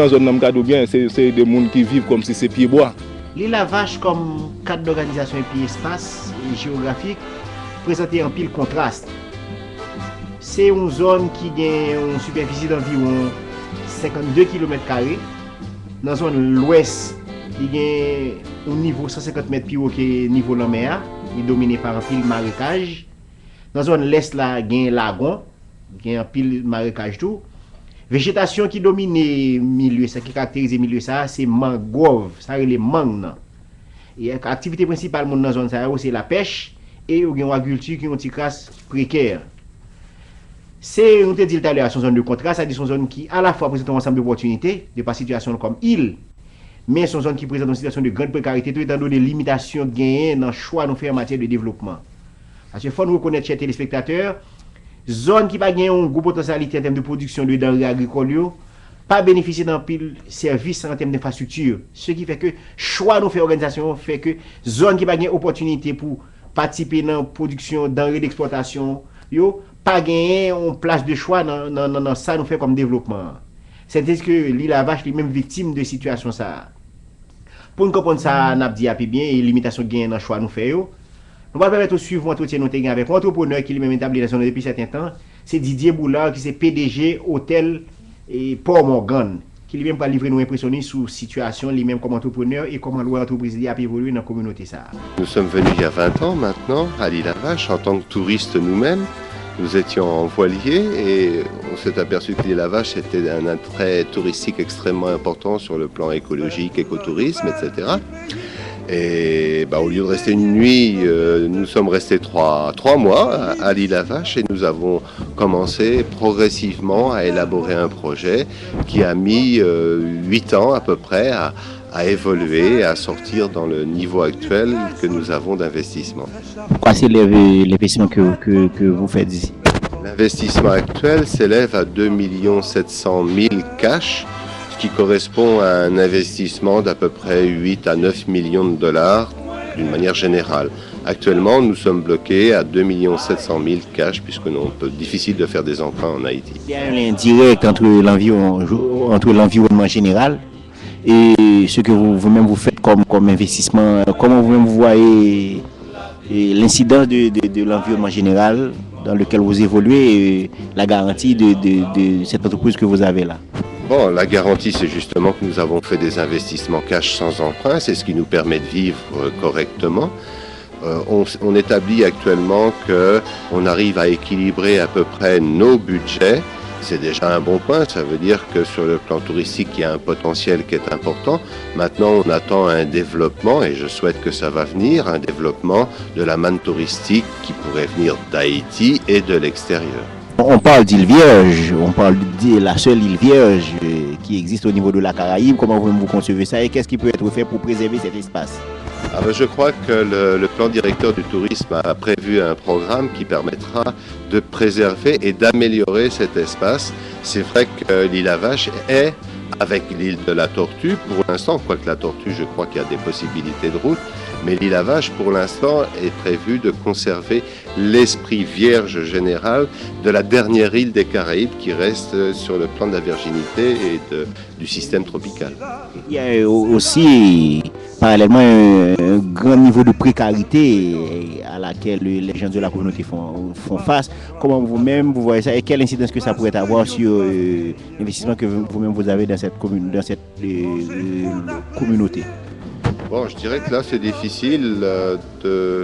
Dans zone Namkadou bien, c'est des gens qui vivent comme si c'est pied bois. L'île La Vache comme cadre d'organisation et puis espace géographique présentait un pile contraste. C'est une zone qui a une superficie d'environ 52 km². Dans la zone l'ouest, il y a un niveau 150 mètres plus haut que le niveau de la mer, il est dominé par un pile marécage. Dans la zone l'est, là, il y a un lagon, il y a un pile marécage tout. Végétation qui domine le milieu, ça qui caractérise le milieu, ça, c'est mangrove, ça c'est les mangues. Et l'activité principale dans la zone, c'est la pêche et l'agriculture qui ont une classe précaire. C'est, on te dit tout à l'heure, une zone de contraste, c'est-à-dire une zone qui à la fois présente un ensemble d'opportunités, de par situation comme île, mais c'est une zone qui présente une situation de grande précarité, tout étant donné les limitations gagnées dans le choix nous faire en matière de développement. Parce qu'il faut nous reconnaître, chers téléspectateurs, zone qui va gagner une grosse potentialité en termes de production de denrées agricoles, pas bénéficier d'un pile service en termes d'infrastructure. Ce qui fait que choix nous fait organisation fait que zone qui va gagner opportunité pour participer dans la production de denrées d'exploitation, yo pas gagner une place de choix dans ça nous fait comme développement. C'est-à-dire que l'île La Vache est même victime de situation ça. Pour nous comprendre ça, n'a dit bien et limitation gain dans choix nous fait yo. Nous allons permettre de suivre l'entretien avec un entrepreneur qui est même établi dans la zone depuis certain temps. C'est Didier Boulard qui est PDG Hôtel et Port Morgan, qui lui-même va livrer nos impressionnistes sur la situation, lui-même comme entrepreneur et comment l'entreprise a évolué dans la communauté. Ça. Nous sommes venus il y a 20 ans maintenant à l'île La Vache en tant que touristes nous-mêmes. Nous étions en voilier et on s'est aperçu que l'île La Vache était un attrait touristique extrêmement important sur le plan écologique, écotourisme, etc. Et au lieu de rester une nuit, nous sommes restés trois mois à l'île La Vache et nous avons commencé progressivement à élaborer un projet qui a mis 8 ans à peu près à évoluer, à sortir dans le niveau actuel que nous avons d'investissement. Quoi c'est l'investissement que vous faites ici? L'investissement actuel s'élève à 2 700 000 cash, ce qui correspond à un investissement d'à peu près 8 à 9 millions de dollars d'une manière générale. Actuellement, nous sommes bloqués à 2 700 000 cash puisque c'est difficile de faire des emprunts en Haïti. Il y a un lien direct entre l'environnement général et ce que vous-même vous faites comme investissement. Comment vous-même vous voyez l'incidence de l'environnement général dans lequel vous évoluez et la garantie de cette entreprise que vous avez là? Bon, la garantie, c'est justement que nous avons fait des investissements cash sans emprunt. C'est ce qui nous permet de vivre correctement. On établit actuellement qu'on arrive à équilibrer à peu près nos budgets. C'est déjà un bon point. Ça veut dire que sur le plan touristique, il y a un potentiel qui est important. Maintenant, on attend un développement, et je souhaite que ça va venir, un développement de la manne touristique qui pourrait venir d'Haïti et de l'extérieur. On parle d'île Vierge, on parle de la seule île Vierge qui existe au niveau de la Caraïbe. Comment vous concevez ça et qu'est-ce qui peut être fait pour préserver cet espace? Je crois que le plan directeur du tourisme a prévu un programme qui permettra de préserver et d'améliorer cet espace. C'est vrai que l'île La Vache est, avec l'île de la Tortue, pour l'instant, quoique la Tortue, je crois qu'il y a des possibilités de route, mais l'île La Vache, pour l'instant, est prévu de conserver l'esprit vierge général de la dernière île des Caraïbes qui reste sur le plan de la virginité et du système tropical. Il y a aussi, parallèlement, un grand niveau de précarité à laquelle les gens de la communauté font face. Comment vous-même, vous voyez ça et quelle incidence que ça pourrait avoir sur l'investissement que vous-même vous avez dans cette communauté? Bon, je dirais que là, c'est difficile.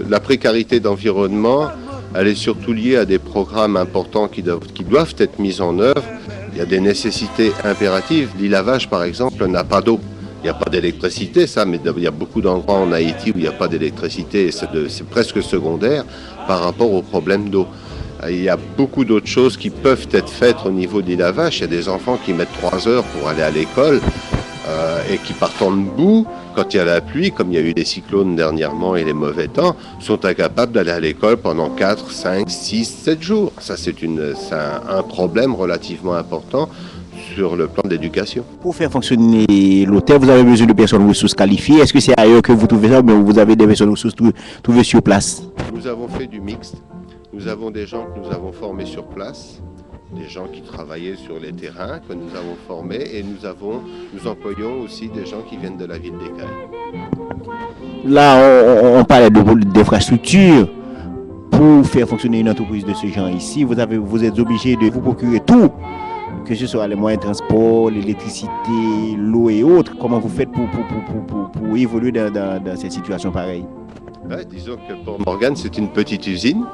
La précarité d'environnement, elle est surtout liée à des programmes importants qui doivent être mis en œuvre. Il y a des nécessités impératives. L'île La Vache, par exemple, n'a pas d'eau. Il n'y a pas d'électricité, ça, mais il y a beaucoup d'endroits en Haïti où il n'y a pas d'électricité et c'est presque secondaire par rapport aux problèmes d'eau. Il y a beaucoup d'autres choses qui peuvent être faites au niveau de l'île La Vache. Il y a des enfants qui mettent 3 heures pour aller à l'école et qui partent en bout. Quand il y a la pluie, comme il y a eu des cyclones dernièrement et les mauvais temps, sont incapables d'aller à l'école pendant 4, 5, 6, 7 jours. Ça, c'est un problème relativement important sur le plan de l'éducation. Pour faire fonctionner l'hôtel, vous avez besoin de personnes ressources qualifiées. Est-ce que c'est ailleurs que vous trouvez ça ou vous avez des personnes ressources trouvées sur place? Nous avons fait du mixte. Nous avons des gens que nous avons formés sur place des gens qui travaillaient sur les terrains que nous avons formés et nous employons aussi des gens qui viennent de la ville d'Écailles. Là, on parlait d'infrastructure. Pour faire fonctionner une entreprise de ce genre ici, vous êtes obligé de vous procurer tout, que ce soit les moyens de transport, l'électricité, l'eau et autres. Comment vous faites pour évoluer dans cette situation pareille? Ouais, disons que Port Morgan, c'est une petite usine.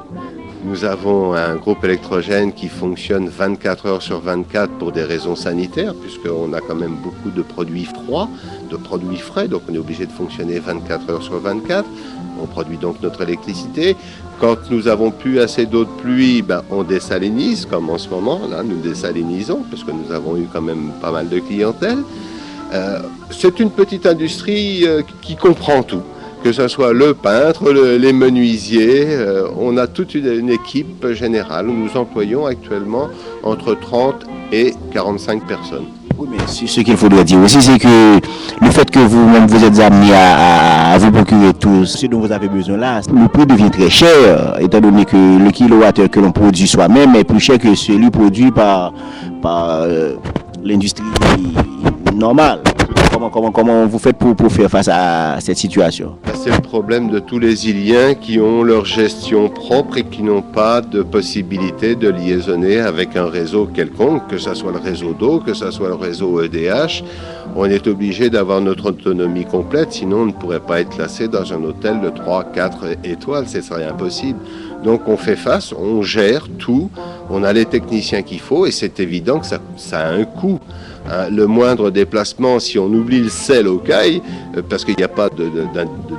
Nous avons un groupe électrogène qui fonctionne 24 heures sur 24 pour des raisons sanitaires, puisqu'on a quand même beaucoup de produits froids, de produits frais, donc on est obligé de fonctionner 24 heures sur 24. On produit donc notre électricité. Quand nous avons plus assez d'eau de pluie, on dessalinise, comme en ce moment. Là, nous dessalinisons, parce que nous avons eu quand même pas mal de clientèle. C'est une petite industrie qui comprend tout. Que ce soit le peintre, les menuisiers, on a toute une équipe générale. Nous employons actuellement entre 30 et 45 personnes. Oui, mais ce qu'il faudrait dire aussi, c'est que le fait que vous-même vous êtes amené à vous procurer tout ce dont vous avez besoin là, le prix devient très cher, étant donné que le kilowattheure que l'on produit soi-même est plus cher que celui produit par l'industrie normale. Comment vous faites pour faire face à cette situation? C'est le problème de tous les Iliens qui ont leur gestion propre et qui n'ont pas de possibilité de liaisonner avec un réseau quelconque, que ce soit le réseau d'eau, que ce soit le réseau EDH. On est obligé d'avoir notre autonomie complète, sinon on ne pourrait pas être classé dans un hôtel de 3, 4 étoiles, ce serait impossible. Donc on fait face, on gère tout, on a les techniciens qu'il faut et c'est évident que ça a un coût. Le moindre déplacement, si on oublie le sel au caille, parce qu'il n'y a pas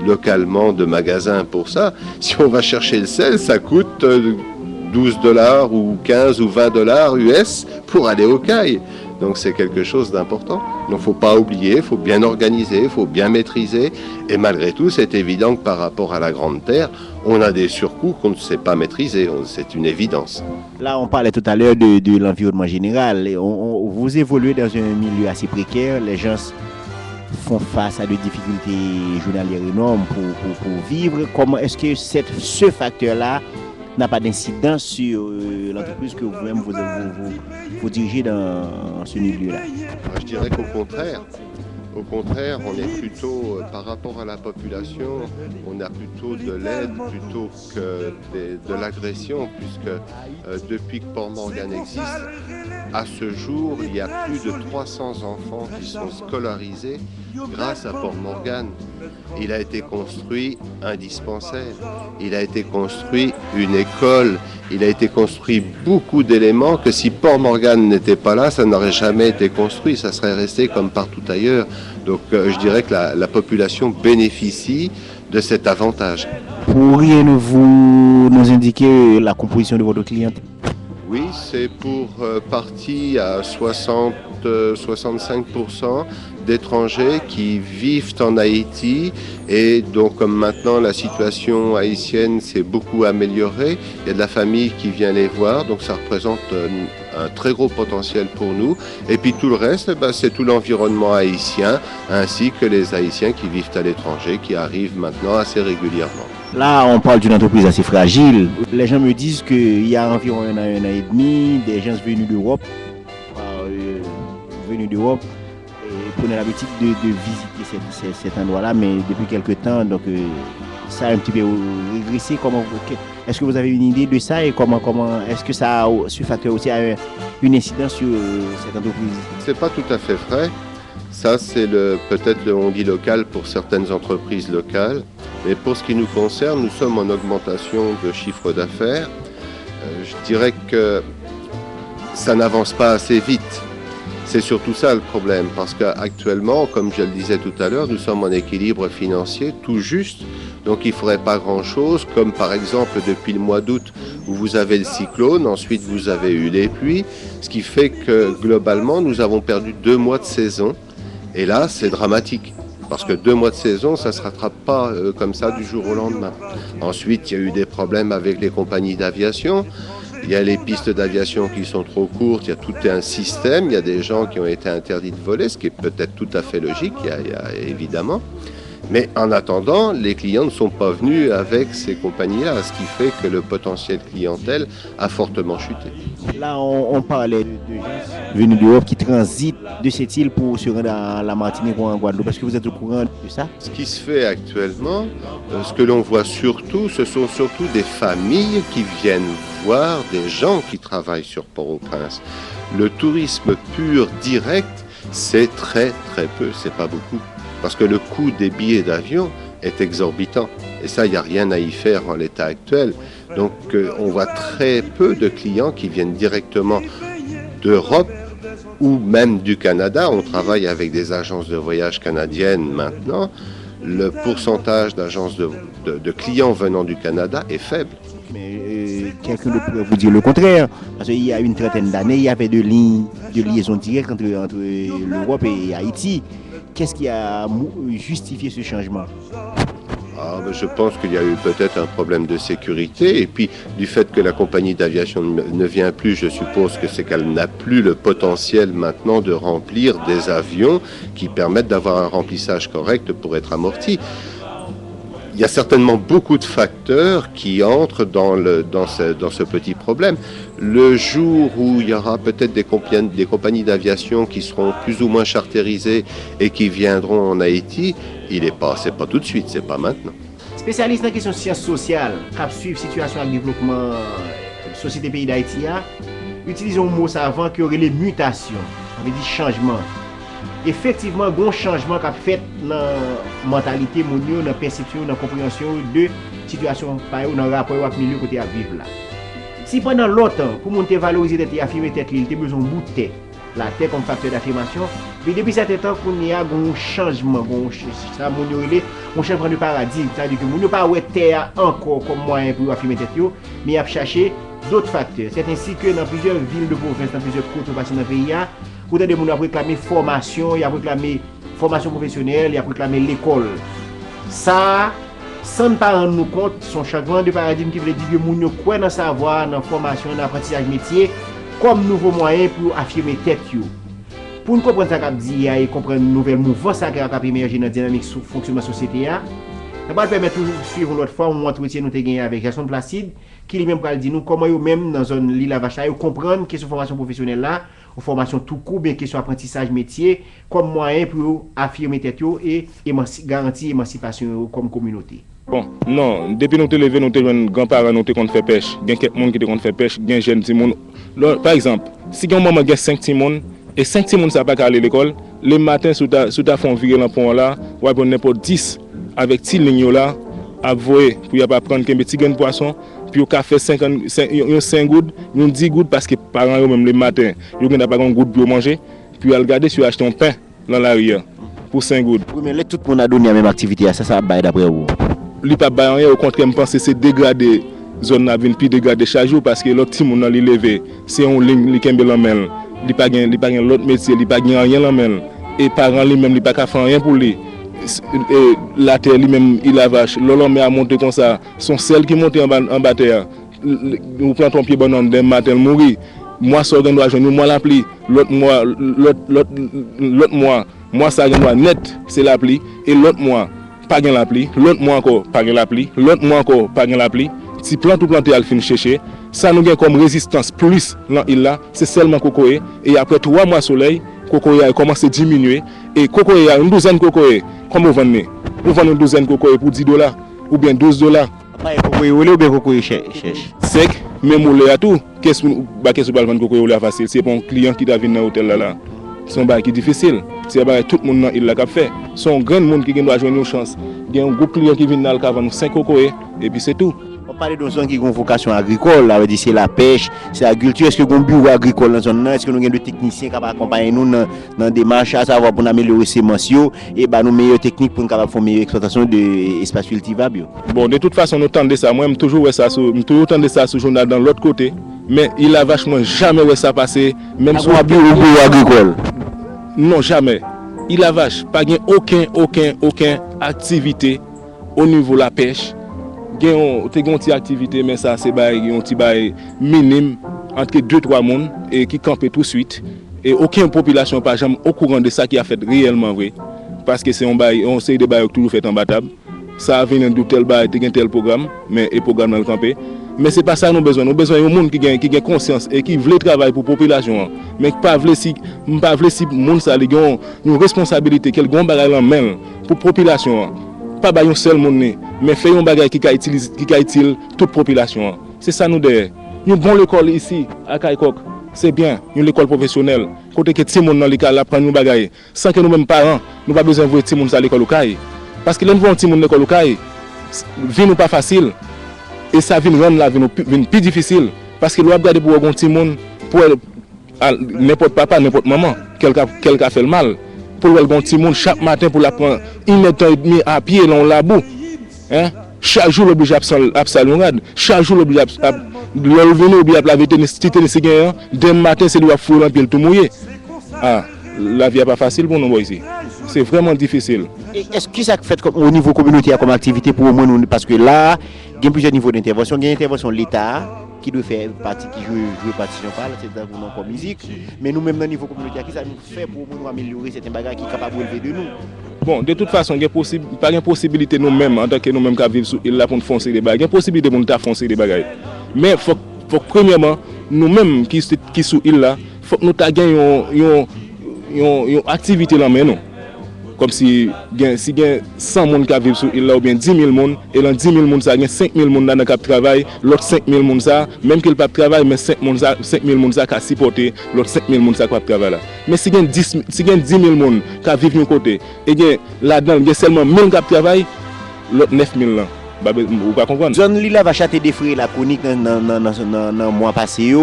localement de magasin pour ça, si on va chercher le sel, ça coûte $12 ou 15 ou $20 US pour aller au caille. Donc c'est quelque chose d'important. Donc il ne faut pas oublier, il faut bien organiser, il faut bien maîtriser. Et malgré tout, c'est évident que par rapport à la Grande Terre, on a des surcoûts qu'on ne sait pas maîtriser. C'est une évidence. Là, on parlait tout à l'heure de l'environnement général. Vous évoluez dans un milieu assez précaire. Les gens font face à des difficultés journalières énormes pour vivre. Comment est-ce que ce facteur-là n'a pas d'incidence sur l'entreprise que vous-même vous dirigez dans ce milieu-là? Je dirais qu'au contraire. Au contraire, on est plutôt, par rapport à la population, on a plutôt de l'aide plutôt que de l'agression, puisque depuis que Port Morgan existe, à ce jour, il y a plus de 300 enfants qui sont scolarisés grâce à Port Morgan. Il a été construit un dispensaire, il a été construit une école, il a été construit beaucoup d'éléments que si Port Morgan n'était pas là, ça n'aurait jamais été construit, ça serait resté comme partout ailleurs. Donc je dirais que la population bénéficie de cet avantage. Pourriez-vous nous indiquer la composition de votre clientèle? Oui, c'est pour partie à 60-65% d'étrangers qui vivent en Haïti et donc comme maintenant la situation haïtienne s'est beaucoup améliorée, il y a de la famille qui vient les voir, donc ça représente un très gros potentiel pour nous. Et puis tout le reste, c'est tout l'environnement haïtien ainsi que les Haïtiens qui vivent à l'étranger qui arrivent maintenant assez régulièrement. Là, on parle d'une entreprise assez fragile. Les gens me disent qu'il y a environ un an et demi, des gens venus d'Europe, prenaient l'habitude de visiter cet endroit-là, mais depuis quelques temps, donc ça a un petit peu régressé. Est-ce que vous avez une idée de ça et comment est-ce que ce facteur aussi a une incidence sur cette entreprise? C'est pas tout à fait vrai. Ça, c'est peut-être le on-dit local pour certaines entreprises locales. Mais pour ce qui nous concerne, nous sommes en augmentation de chiffre d'affaires. Je dirais que ça n'avance pas assez vite. C'est surtout ça le problème, parce qu'actuellement, comme je le disais tout à l'heure, nous sommes en équilibre financier tout juste. Donc il ne faudrait pas grand-chose, comme par exemple depuis le mois d'août où vous avez le cyclone, ensuite vous avez eu les pluies, ce qui fait que globalement nous avons perdu 2 mois de saison. Et là, c'est dramatique. Parce que 2 mois de saison, ça ne se rattrape pas comme ça du jour au lendemain. Ensuite, il y a eu des problèmes avec les compagnies d'aviation. Il y a les pistes d'aviation qui sont trop courtes. Il y a tout un système. Il y a des gens qui ont été interdits de voler, ce qui est peut-être tout à fait logique, évidemment. Mais en attendant, les clients ne sont pas venus avec ces compagnies-là, ce qui fait que le potentiel clientèle a fortement chuté. Là, on parlait de gens venus d'Europe qui transitent de cette île pour se rendre à la Martinique ou en Guadeloupe. Est-ce que vous êtes au courant de ça? Ce qui se fait actuellement, ce que l'on voit surtout, ce sont surtout des familles qui viennent voir des gens qui travaillent sur Port-au-Prince. Le tourisme pur, direct, c'est très très peu, c'est pas beaucoup. Parce que le coût des billets d'avion est exorbitant. Et ça, il n'y a rien à y faire en l'état actuel. Donc on voit très peu de clients qui viennent directement d'Europe ou même du Canada. On travaille avec des agences de voyage canadiennes maintenant. Le pourcentage d'agences de clients venant du Canada est faible. Mais quelqu'un pourrait vous dire le contraire. Parce qu'il y a une trentaine d'années, il y avait de liaison directe entre l'Europe et Haïti. Qu'est-ce qui a justifié ce changement? Je pense qu'il y a eu peut-être un problème de sécurité et puis du fait que la compagnie d'aviation ne vient plus, je suppose que c'est qu'elle n'a plus le potentiel maintenant de remplir des avions qui permettent d'avoir un remplissage correct pour être amorti. Il y a certainement beaucoup de facteurs qui entrent dans ce petit problème. Le jour où il y aura peut-être des compagnies d'aviation qui seront plus ou moins chartérisées et qui viendront en Haïti, c'est pas tout de suite, c'est pas maintenant. Spécialiste dans la question de sciences sociales, qui suivent la situation et le développement de la société pays d'Haïti, utilisons le mot savant qui aurait les mutations, ça veut dire changement. Effectivement, il y a un changement qui a fait dans la mentalité, dans la perception, dans la compréhension de la situation, dans le rapport avec le milieu côté à vivre là. Si pendant longtemps, pour monter valoriser et affirmer tête, il a besoin de bout de tête, la tête comme facteur d'affirmation, mais depuis certain temps, il y a un changement, un changement de paradigme, c'est-à-dire que nous ne pas terre encore comme moyen pour affirmer tête, mais il a cherché d'autres facteurs. C'est ainsi que dans plusieurs villes de province, dans plusieurs côtes dans le pays, où des gens ont réclamé formation, il a réclamé formation professionnelle, il a réclamé l'école. Ça, sans ne pas rendre compte, son changement de paradigme qui veut dire que nous croyons dans le savoir, dans la formation, dans l'apprentissage métier, comme nouveau moyen pour affirmer tête. Pour nous comprendre ce qu'on dit et comprendre le nouvel mouvement qui a émergé dans la dynamique de fonctionnement de la société, ça va permettre de suivre l'autre fois un entretien que nous avons gagné avec Jason Placide, qui lui-même dit nous comment même dans une l'île à Vacha, comprendre que cette formation professionnelle là, ou formation tout court, bien question apprentissage métier, comme moyen pour affirmer tête et garantir l'émancipation comme communauté. Bon, non, depuis nous te lever, nous te jeunes grands-parents, nous te compte faire pêche. Il y a quelques monde qui te compte faire pêche, il y a jeune petit monde. Par exemple, si un maman a 5 petits monde et 5 petits monde ça pas aller à l'école, le matin sous ta fond virer dans pont là, ou pour n'importe 10 avec petit lignes là, à voyer pour y pas prendre un petit gain de poisson, puis au café 5 gouttes, 10 gouttes parce que parents eux même le matin, ils n'ont pas un goutte pour manger, puis à regarder si acheter un pain dans la rue pour 5 gouttes. Oui, mais tout le monde a donné la même activité, ça va d'après vous. Li pas ba rien, au contraire, je pense que c'est dégrader zone n'a vinn puis dégrader chaque jour parce que l'autre petit monde li levé, c'est on ligne li kembe la main. Li pas gain l'autre métier, li pas gain rien la main et parents lui même li pas ka faire rien pour lui. Et la terre lui même il la vache, l'homme met à monter comme ça, son sel qui monte en bas terre. Nous prend ton pied bonhomme demain matin mourir. Moi ça doit joindre moi l'appli, l'autre moi ça doit net, c'est l'appli et l'autre mois pas gain l'appli, l'autre mois encore pas gain l'appli, l'autre mois encore pas gain l'appli. Si plante ou planter al fin chercher, ça nous gain comme résistance plus dans il là, c'est seulement cocoé et après 3 mois soleil, cocoé a commencé à diminuer et cocoé a une douzaine cocoé, comme vous vendez. Vous vendez une douzaine cocoé pour $10 ou bien $12. Pas cocoé ou bien cocoé cherche. Sec, même moulé à tout. Qu'est-ce que vous vendre cocoé ou là facile, c'est pour un client qui t'a venu dans l'hôtel là. C'est un bail qui est difficile. C'est un bail tout le monde il l'a fait. Son grand monde qui doit jouer une chance. Il y a un gros client qui vient dans le cave nous 5 cocoé et puis c'est tout. On parle de zone qui a une vocation agricole, là, c'est la pêche, c'est l'agriculture. Est-ce que vous avez un bureau agricole dans la zone? Est-ce que nous avons des techniciens qui accompagnent nous dans des marches à savoir pour améliorer ces mentions et nos meilleures techniques pour faire une meilleure exploitation de l'espace cultivable? Bon, de toute façon, nous tendons ça. Moi, je toujours ça sur le journal dans l'autre côté. Mais il a vachement jamais vu ça passer. Même sur un bureau agricole? Non, jamais. Il a vache pas aucun activité au niveau de la pêche. Il y a une petite activité, mais ça c'est un petit bail minime entre 2-3 personnes et qui campent tout de suite. Et aucune population pas jamais au courant de ça qui a fait réellement vrai. parce que c'est un bail, on sait des bails toujours fait en battable. Ça vient de tel bail, tel programme, mais le programme dans le campé. Mais c'est pas ça nous besoin. Nous besoin d'un monde qui a conscience et qui veut travailler pour la population. Mais pas veut si monde ça a une responsabilité, quel grand bagage en main pour la population. Pas un seul monde, mais faire un bagage qui a utile toute la population. C'est ça nous devons. Une bonne école ici à Kaikok, c'est bien, une école professionnelle. Côté que tout le monde dans l'école apprend nos bagages sans que nous-mêmes parents, nous pas besoin de voir tout le monde à l'école au CAI. Parce que là nous voyons tout le monde à l'école au CAI, vie n'est pas facile. Et ça vient rendre la vie plus difficile. Parce que nous avons regardé pour un petit monde, pour n'importe papa, n'importe maman, quelqu'un fait le mal. Pour le petit monde, chaque matin, pour l'apprendre, il met temps et demi à pied dans la boue. Hein? Chaque jour, l'oblige à salonade. Chaque jour, l'oblige à l'enlever, oblige à laver les cigares. Demain matin, c'est lui à fouler un pied tout mouillé. Ah, la vie n'est pas facile pour nous ici. C'est vraiment difficile. Est-ce que ça fait au niveau communautaire comme activité pour nous? Parce que là, il y a plusieurs niveaux d'intervention. Il y a l'intervention de l'État qui doit faire partie, qui joue partie principale, c'est-à-dire pour musique. Mais nous-mêmes, dans le niveau communautaire, qu'est-ce que ça nous fait pour nous améliorer certains bagages qui sont capables de relever de nous? Bon, de toute façon, il n'y a pas de possibilité nous-mêmes, en tant que nous-mêmes qui vivons sur l'île là pour nous foncer des bagages. Il y a possibilité pour nous foncer des bagages. Mais il faut premièrement, nous-mêmes qui sont sur l'île là, il faut que nous ayons une activité là maintenant. Comme si il y a 100 personnes qui vivent sur l'île là, ou bien 10 000 personnes, et dans 10 000 personnes, il y a 5 000 personnes qui travaillent, l'autre 5 000 personnes, même qu'ils ne travaillent pas, mais 5 000 personnes qui supportent, l'autre 5 000 personnes qui travaillent là. Mais si il y a 10 000 personnes qui vivent de côté, et là-dedans, il y a seulement 1 000 qui travaillent, l'autre 9 000 là. Vous ne comprenez pas? Zone Lila va chater des frais la chronique dans le mois passé,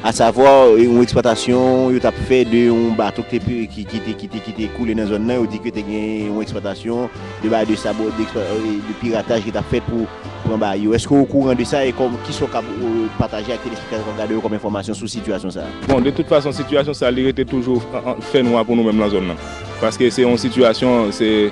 à savoir une exploitation, tu as fait de un bateau qui était coulé dans la zone, on dit que tu as une exploitation de sabot, de piratage qui tu as fait pour un bateau. Est-ce que au courant de ça, et qui sont capables de partager avec les téléspectateurs comme information sur la situation ça? Bon, de toute façon, la situation, ça a été toujours fait noir pour nous-mêmes dans la zone. Parce que c'est une situation, c'est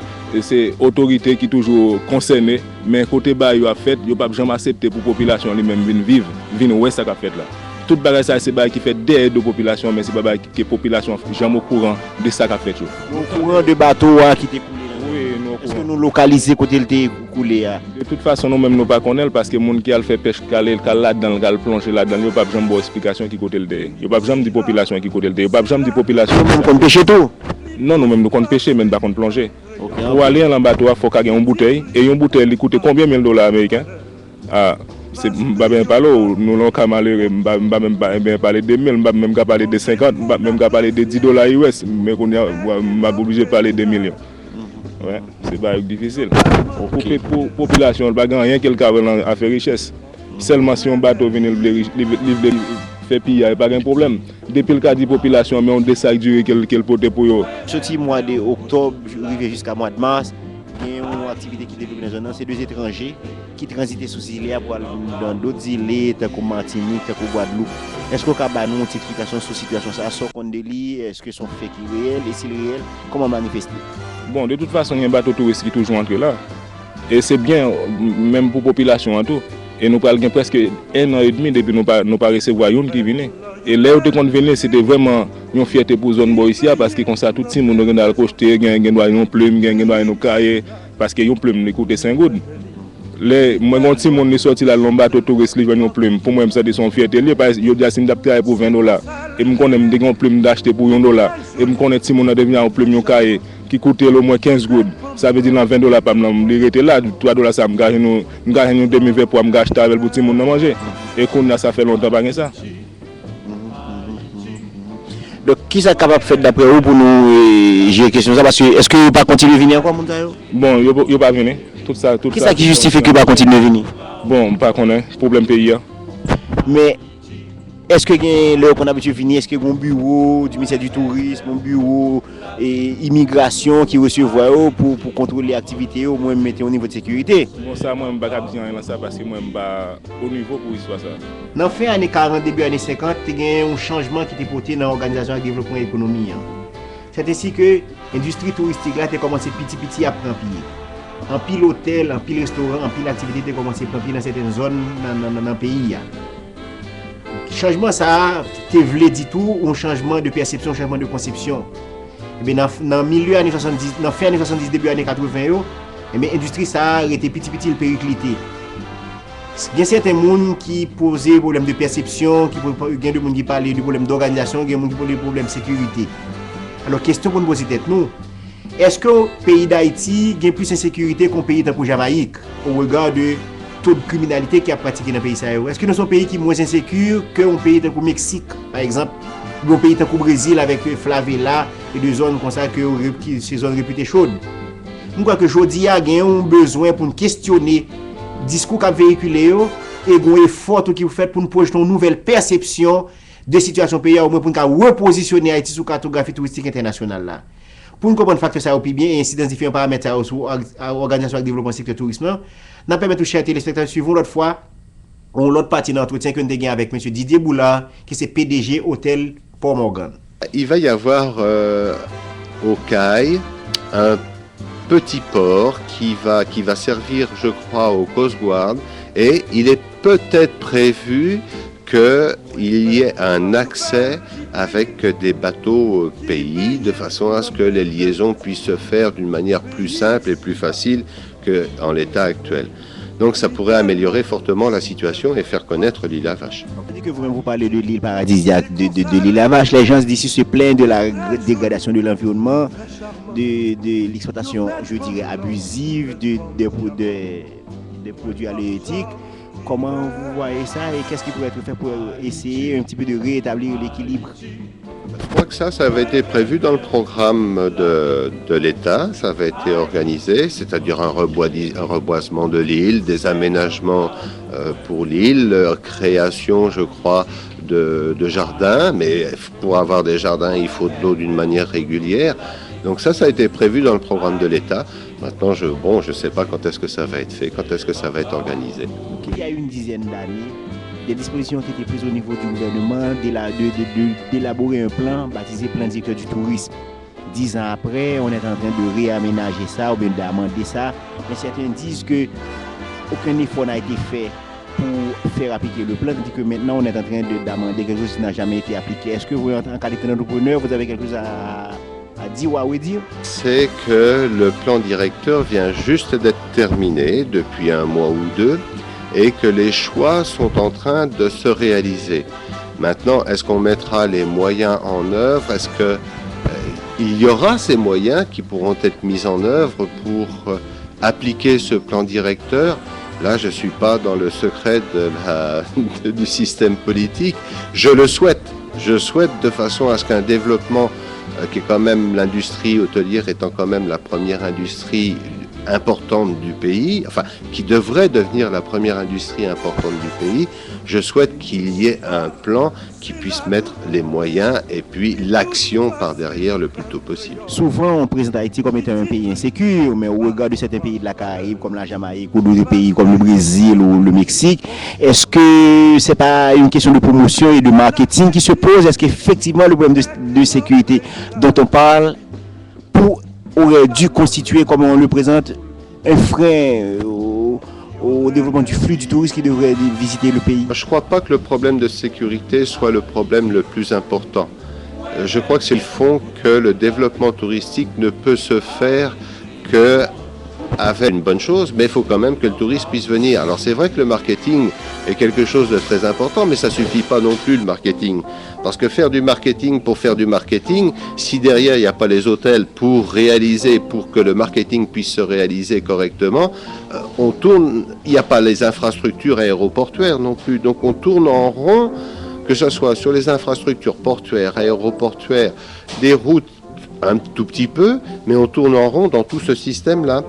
l'autorité qui est toujours concernée, mais côté bas, il a fait, il n'a pas jamais accepté pour la population lui-même venir vivre, venir où est-ce qu'il a fait là. Tout bagage ça c'est bagage qui fait d'aide de population, mais c'est pas bagage que population jamais au courant de ça qu'a fait. Au courant de bateau qui était coulé. Oui, nous. Est-ce que nous localiser côté il était coulé? De toute façon nous même nous pas connaître parce que monde qui a fait pêche calé là-dedans, qui a plongé là-dedans, il pas jamais bonne explication qui côté le dé. Il pas jamais dit population qui côté le dé. Il pas jamais dit population. Nous compte pêcher tout. Non, nous même nous compte pêcher mais pas compte plonger. Okay, pour aller dans le bateau, il faut qu'il y ait une bouteille et une bouteille il coûte combien $1000 américains? Ah, c'est pas bien parler, nous l'avons qu'à malheureux, même pas parler de 1000, même qu'à parler de 50, même qu'à parler de $10 US, mais qu'on m'a obligé de parler de millions. Ouais, c'est pas difficile. Okay. Pour la population, il n'y a pas rien qu'elle a fait richesse. Seulement si un bateau vient faire piller, il n'y a pas de problème. Depuis le cas de la population, mais on décide de durer quel pote pour eux. Ce mois d'octobre, jusqu'à mois de mars, il y a une activité qui développe dans la zone, c'est 2 étrangers qui transitent sous îles pour aller dans d'autres îles, comme Martinique, comme Guadeloupe. Est-ce qu'on peut avoir une explication sur la situation? Ça sort qu'on délit? Est-ce que son fait qui est réel? Et s'il est réel, comment manifester? Bon, de toute façon, il y a un bateau touriste qui est toujours entré là. Et c'est bien, même pour la population en tout. Et nous parlons presque 1 an et demi depuis nous pas recevoir une qui venait. Et là où on venait, c'était vraiment une fierté pour la zone ici parce que comme ça, tout le monde a le cocheté, il y a une plume, il y a une cahier, parce que une plume coûte 5 gouttes. Moi, quand tout le monde est sorti là, le bateau touriste, il y a une plume. Pour moi, ça c'est une fierté. Parce que je dis que je travaille pour $20. Et je connais une plume d'acheter pour $1. Et je connais que tout le monde a devenu une plume, une cahier qui coûtait au moins 15 gouttes. Ça veut dire que $20 par mois, je rester là, $3 ça me gagne une demi-verre pour me acheter avec pour tout le monde manger. Et qu'on ça fait longtemps pas ça. Donc, qui est capable de faire d'après vous pour nous gérer la question ça? Parce que est-ce que vous ne pas continuer à venir encore, Montayo? Bon, il ne pas venir. Tout ça. Qui ça qui justifie que vous ne pas continuer à venir? Bon, pas qu'on a problème pays. Mais est-ce que l'heure qu'on a habitué de venir, est-ce que mon bureau du ministère du Tourisme, mon bureau et immigration qui recevoir pour contrôler les activités, au moins mettre au niveau de sécurité? Bon, ça, moi, je ne vais pas dire ça parce que moi, je ne suis pas au niveau pour histoire ça. Dans la fin années 40, début années 50, il y a eu un changement qui était porté dans l'organisation de développement économique. C'est ainsi que l'industrie touristique là a commencé petit à prendre pied. En pile hôtel, en pile restaurant, en pile activité a commencé à prendre pied dans certaines zones dans le pays. Changement ça, tu voulais dire tout, un changement de perception, un changement de conception. Dans le milieu années 70, dans fin années 70 début années 80 yo, l'industrie ça a été petit périclité. Il y a certains gens qui posent des problèmes de perception, il y a des gens qui parlent du problème d'organisation, il y a des gens qui parlent du problème de sécurité. Alors, question pour nous poser tête nous, est-ce que le pays d'Haïti a plus d'insécurité qu'un pays comme Jamaïque au regard de taux de criminalité qui a pratiqué dans le pays sahélien? Est-ce que nous sommes un pays qui est moins insécure qu'un pays comme le Mexique, par exemple, ou un pays comme le Brésil avec Favela et des zones comme ça, ces zones réputées chaudes? Je crois que aujourd'hui, il y a un besoin pour nous questionner le discours qu'a véhiculé et un effort qui vous fait pour nous projeter une nouvelle perception de situation pays, au moins pour nous repositionner Haïti sur la cartographie touristique internationale. Là. Pour nous comprendre le facteur ça bien et incidence différents paramètres sur l'organisation et le développement du secteur tourisme, nous permettons aux chers téléspectateurs suivants l'autre fois, l'autre partie d'entretien que nous avons avec M. Didier Boulard, qui est PDG Hôtel Port-Morgan. Il va y avoir au CAI un petit port qui va servir, je crois, au Coast Guard, et il est peut-être prévu qu'il y ait un accès avec des bateaux pays, de façon à ce que les liaisons puissent se faire d'une manière plus simple et plus facile qu'en l'état actuel. Donc ça pourrait améliorer fortement la situation et faire connaître l'île à Vache. On dit que vous parlez de l'île paradisiaque, de l'île à Vache. Les gens d'ici se plaignent de la dégradation de l'environnement, de l'exploitation, je dirais, abusive des produits halieutiques. Comment vous voyez ça et qu'est-ce qui pourrait être fait pour essayer un petit peu de rétablir l'équilibre? Je crois que ça avait été prévu dans le programme de l'État, ça avait été organisé, c'est-à-dire un reboisement de l'île, des aménagements pour l'île, création, je crois, de jardins, mais pour avoir des jardins, il faut de l'eau d'une manière régulière. Donc ça a été prévu dans le programme de l'État. Maintenant, je ne sais pas quand est-ce que ça va être fait, quand est-ce que ça va être organisé. Il y a une dizaine d'années, des dispositions ont été prises au niveau du gouvernement d'élaborer un plan baptisé plan directeur du tourisme. 10 ans après, on est en train de réaménager ça ou bien d'amender ça. Mais certains disent qu'aucun effort n'a été fait pour faire appliquer le plan, tandis que maintenant on est en train d'amender quelque chose qui n'a jamais été appliqué. Est-ce que vous, en qualité d'entrepreneur, vous avez quelque chose à dire ou à redire? C'est que le plan directeur vient juste d'être terminé depuis un mois ou deux et que les choix sont en train de se réaliser. Maintenant, est-ce qu'on mettra les moyens en œuvre? Est-ce qu'il y aura ces moyens qui pourront être mis en œuvre pour appliquer ce plan directeur? Là, je ne suis pas dans le secret du système politique. Je le souhaite. Je souhaite de façon à ce qu'un développement qui est quand même l'industrie hôtelière étant quand même la première industrie importante du pays, enfin qui devrait devenir la première industrie importante du pays, je souhaite qu'il y ait un plan qui puisse mettre les moyens et puis l'action par derrière le plus tôt possible. Souvent on présente Haïti comme étant un pays insécure, mais au regard de certains pays de la Caraïbe comme la Jamaïque ou d'autres pays comme le Brésil ou le Mexique, est-ce que c'est pas une question de promotion et de marketing qui se pose? Est-ce qu'effectivement le problème de sécurité dont on parle aurait dû constituer, comme on le présente, un frein au développement du flux du tourisme qui devrait visiter le pays? Je ne crois pas que le problème de sécurité soit le problème le plus important. Je crois que c'est le fond que le développement touristique ne peut se faire qu'avec une bonne chose, mais il faut quand même que le touriste puisse venir. Alors c'est vrai que le marketing est quelque chose de très important, mais ça ne suffit pas non plus le marketing. Parce que faire du marketing pour faire du marketing, si derrière il n'y a pas les hôtels pour que le marketing puisse se réaliser correctement, il n'y a pas les infrastructures aéroportuaires non plus. Donc on tourne en rond, que ce soit sur les infrastructures portuaires, aéroportuaires, des routes un tout petit peu, mais on tourne en rond dans tout ce système-là.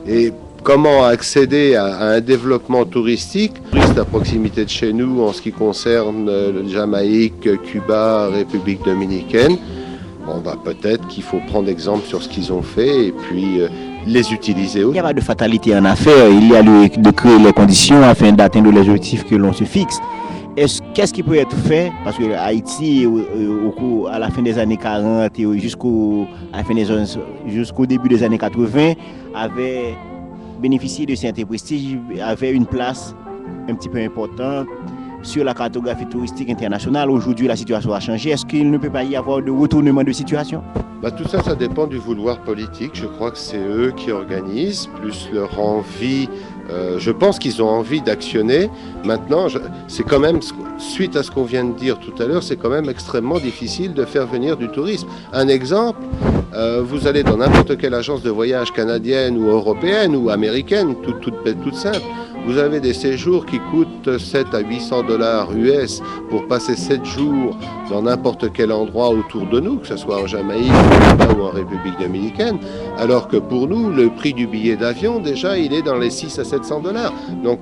Et comment accéder à un développement touristique à proximité de chez nous en ce qui concerne le Jamaïque, Cuba, République dominicaine? Peut-être qu'il faut prendre exemple sur ce qu'ils ont fait et puis les utiliser aussi. Il n'y a pas de fatalité en affaires, il y a de créer les conditions afin d'atteindre les objectifs que l'on se fixe. Qu'est-ce qui peut être fait? Parce que Haïti, à la fin des années 40 et jusqu'au début des années 80, avait bénéficié de certains prestiges, avait une place un petit peu importante sur la cartographie touristique internationale. Aujourd'hui, la situation a changé. Est-ce qu'il ne peut pas y avoir de retournement de situation? Tout ça, ça dépend du vouloir politique. Je crois que c'est eux qui organisent, plus leur envie. Je pense qu'ils ont envie d'actionner. Maintenant, c'est quand même, suite à ce qu'on vient de dire tout à l'heure, c'est quand même extrêmement difficile de faire venir du tourisme. Un exemple, vous allez dans n'importe quelle agence de voyage canadienne ou européenne ou américaine, toute simple. Vous avez des séjours qui coûtent 7 à 800 $ US pour passer 7 jours dans n'importe quel endroit autour de nous, que ce soit en Jamaïque, ou en République dominicaine, alors que pour nous, le prix du billet d'avion, déjà, il est dans les 6 à 700 $. Donc,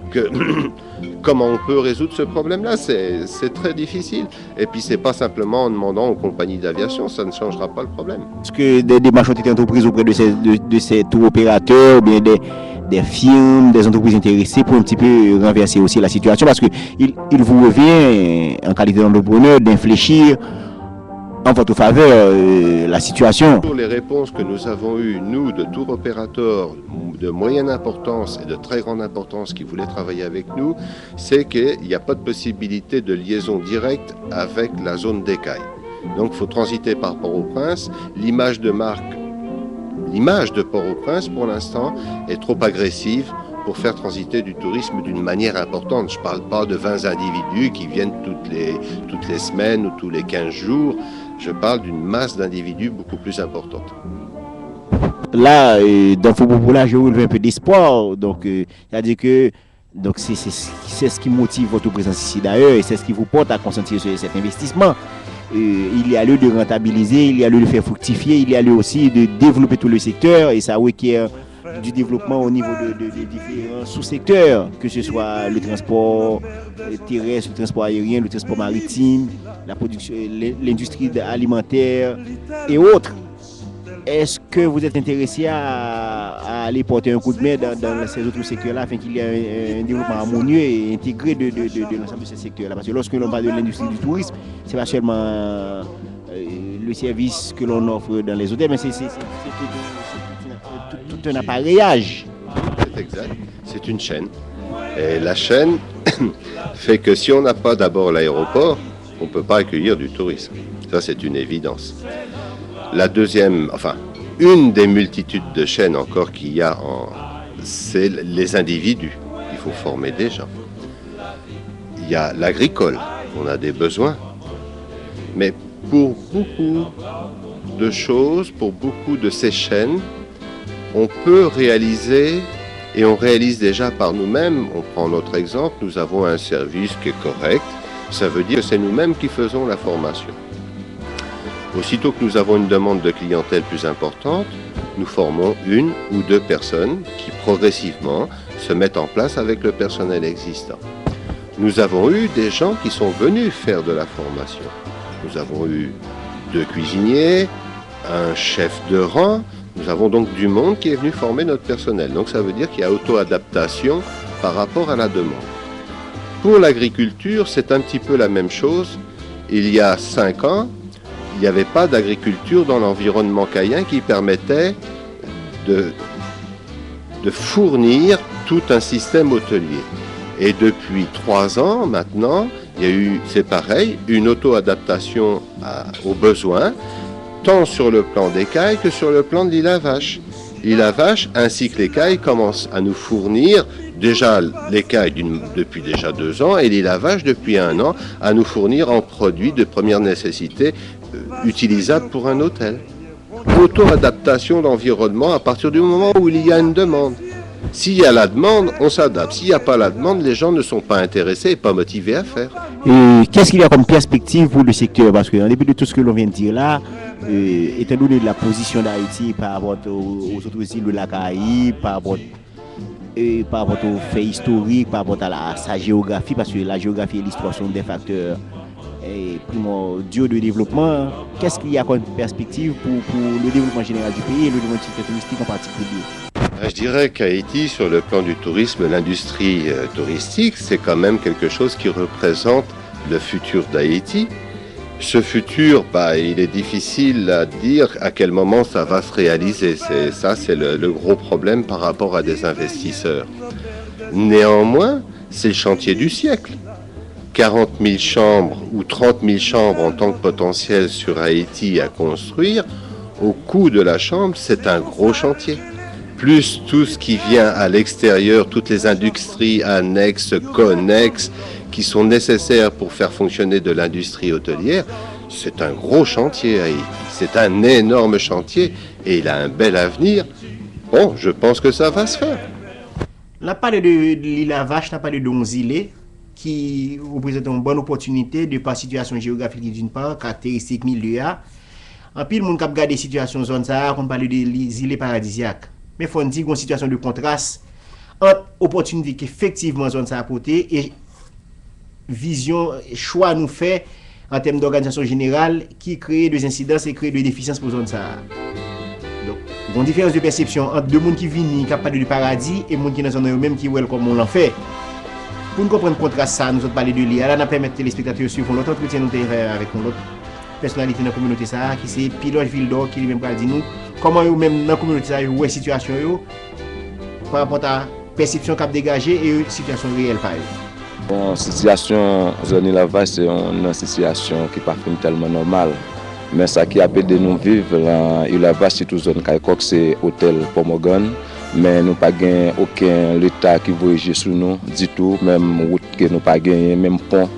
comment on peut résoudre ce problème-là? C'est très difficile. Et puis, c'est pas simplement en demandant aux compagnies d'aviation, ça ne changera pas le problème. Est-ce que des démarches ont été entreprises auprès de ces tours opérateurs, ou bien des firmes, des entreprises intéressées pour un petit peu renverser aussi la situation, parce qu'il vous revient, en qualité d'entrepreneur, d'infléchir en votre faveur la situation? Pour les réponses que nous avons eues, nous, de tour opérateurs de moyenne importance et de très grande importance qui voulaient travailler avec nous, c'est qu'il n'y a pas de possibilité de liaison directe avec la zone d'écaille. Donc il faut transiter par Port-au-Prince. L'image de Port-au-Prince, pour l'instant, est trop agressive pour faire transiter du tourisme d'une manière importante. Je ne parle pas de 20 individus qui viennent toutes les semaines ou tous les 15 jours. Je parle d'une masse d'individus beaucoup plus importante. Là, dans Faux-Populaire, je relève un peu d'espoir. Donc, c'est-à-dire que c'est ce qui motive votre présence ici d'ailleurs, et c'est ce qui vous porte à consentir sur cet investissement. Il y a lieu de rentabiliser, il y a lieu de faire fructifier, il y a lieu aussi de développer tout le secteur, et ça requiert du développement au niveau de différents sous-secteurs, que ce soit le transport terrestre, le transport aérien, le transport maritime, la production, l'industrie alimentaire et autres. Est-ce que vous êtes intéressé à aller porter un coup de main dans ces autres secteurs-là afin qu'il y ait un développement harmonieux et intégré de l'ensemble de ces secteurs-là? Parce que lorsque l'on parle de l'industrie du tourisme, c'est pas seulement le service que l'on offre dans les hôtels, mais c'est tout un appareillage. C'est exact, c'est une chaîne. Et la chaîne fait que si on n'a pas d'abord l'aéroport, on ne peut pas accueillir du tourisme. Ça, c'est une évidence. La deuxième, une des multitudes de chaînes encore qu'il y a, c'est les individus. Il faut former des gens. Il y a l'agricole, on a des besoins. Mais pour beaucoup de choses, pour beaucoup de ces chaînes, on peut réaliser, et on réalise déjà par nous-mêmes. On prend notre exemple, nous avons un service qui est correct. Ça veut dire que c'est nous-mêmes qui faisons la formation. Aussitôt que nous avons une demande de clientèle plus importante, nous formons 1 ou 2 personnes qui progressivement se mettent en place avec le personnel existant. Nous avons eu des gens qui sont venus faire de la formation. Nous avons eu 2 cuisiniers, un chef de rang. Nous avons donc du monde qui est venu former notre personnel. Donc ça veut dire qu'il y a auto-adaptation par rapport à la demande. Pour l'agriculture, c'est un petit peu la même chose. Il y a 5 ans, il n'y avait pas d'agriculture dans l'environnement caïen qui permettait de fournir tout un système hôtelier. Et depuis 3 ans maintenant, il y a eu, c'est pareil, une auto-adaptation aux besoins, tant sur le plan des cailles que sur le plan de l'île à vache. L'île à vache ainsi que les cailles commencent à nous fournir déjà les cailles depuis déjà 2 ans et l'île à vache depuis 1 an à nous fournir en produits de première nécessité utilisables pour un hôtel. Auto-adaptation d'environnement à partir du moment où il y a une demande. S'il y a la demande, on s'adapte. S'il n'y a pas la demande, les gens ne sont pas intéressés et pas motivés à faire. Et qu'est-ce qu'il y a comme perspective pour le secteur? Parce qu'en dépit de tout ce que l'on vient de dire là, étant donné la position d'Haïti par rapport aux autres îles de la Caraïbe, par rapport aux faits historiques, par rapport à sa géographie, parce que la géographie et l'histoire sont des facteurs primordiaux de développement, qu'est-ce qu'il y a comme perspective pour le développement général du pays et le développement touristique en particulier? Je dirais qu'Haïti, sur le plan du tourisme, l'industrie touristique, c'est quand même quelque chose qui représente le futur d'Haïti. Ce futur, il est difficile à dire à quel moment ça va se réaliser. C'est le gros problème par rapport à des investisseurs. Néanmoins, c'est le chantier du siècle. 40 000 chambres ou 30 000 chambres en tant que potentiel sur Haïti à construire, au coût de la chambre, c'est un gros chantier. Plus tout ce qui vient à l'extérieur, toutes les industries annexes, connexes, qui sont nécessaires pour faire fonctionner de l'industrie hôtelière, c'est un gros chantier Haïti. C'est un énorme chantier et il a un bel avenir. Bon, je pense que ça va se faire. On a parlé de l'île La Vache, on a parlé de 11 îles qui représentent une bonne opportunité de par situation géographique d'une part, caractéristique milieu. En pile, moun kap gade situation zone ça, on parle des îles paradisiaques. Mais faut dire une situation de contraste entre opportunité qu'effectivement zone ça apporté et vision, choix nous fait en termes d'organisation générale qui crée des incidences et crée des déficiences pour zone ça. Donc, une différence de perception entre deux mondes qui viennent, qui parlent du paradis et monde qui dans zone même qui ouais comme on l'en fait. Pour nous comprendre le contraste ça, nous autres parler de l'IA, là, nous permettre les téléspectateurs de suivre l'autre entretien nous avec l'autre personnalité dans la communauté ça, qui c'est Pilote Vildor qui lui-même va dire nous comment eux même dans la communauté ça, où est situation yo par rapport à perception qu'a dégagé et situation réelle par eux. Bon, situation zone La Vache, c'est une situation qui pas tellement normale. Mais ça qui a aidé nous vivre là, La Vache, c'est toute zone Kaikok, c'est hôtel Pomogan. Mais nous pas gagné aucun l'État qui voyage sur nous du tout, même route que nous pas gagné, même pont.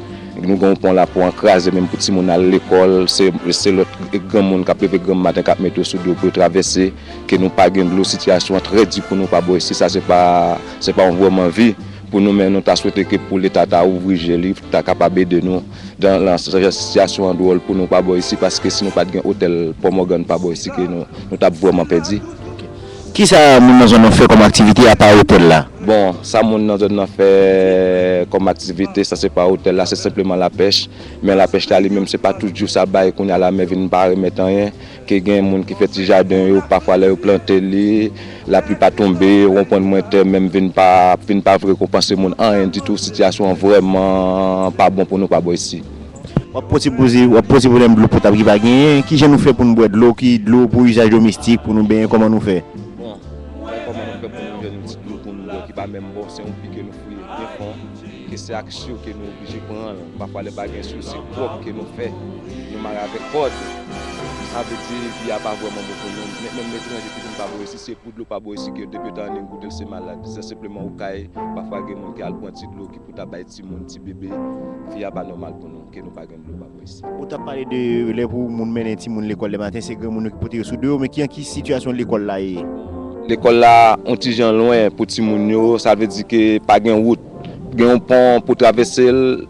Nous avons un pont là pour encraser, même pour les gens à l'école, c'est l'autre grand monde qui a levé grand matin qui mettre sur dos pour traverser, que nous pas gagné de l'eau, situation très dure pour nous pas boire ici, ça c'est pas vraiment vie. Pour nous, mais nous avons souhaité que pour l'État ouvrir les livres, capable de nous dans la situation en dehors pour nous pas boire ici, parce que si nous pas de hôtel pour Morgan pas boire ici, que nous avons vraiment perdu. Qui ça nous zone fait comme activité à part hôtel là? Bon, ça nous zone fait comme activité, ça c'est pas hôtel là, c'est simplement la pêche. Mais la pêche là lui-même c'est pas toujours ça bail qu'on a la mer vinn pas remettre rien, que gain monde qui fait petit jardin parfois là planter li, la pluie pas tomber, on prend moins terre même vinn pas récompenser monde rien du tout, situation vraiment pas bon pour nous pas boire ici. On poser problème de l'eau potable qui va gagner, qui nous fait pour nous boire de l'eau pour usage domestique pour nous bien comment nous fait? Qui pas même bon, c'est un pic que nous fouillons bien fond, que c'est action que nous obligés de prendre, parfois les bagages sur c'est propre que nous faisons, nous marquons avec code, ça veut dire qu'il n'y a pas vraiment beaucoup de monde, même les étrangers qui ne sont pas beaux ici, c'est pour de l'eau pas beau ici, que depuis le temps on goûte c'est malade, c'est simplement au caille, parfois il y a des gens qui ont le point de l'eau qui peut tabailler petit monde, petit bébé, il n'y a pas normal pour nous, que nous pas de l'eau pas beau ici. On t'a parlé de les pour moun mener petit monde l'école le matin, c'est grand monde qui peut tirer sous deux, mais qui situation l'école là est? L'école là, on petit gens loin pour ti moun yo, ça veut dire que pas gain route, gain un pont pour traverser le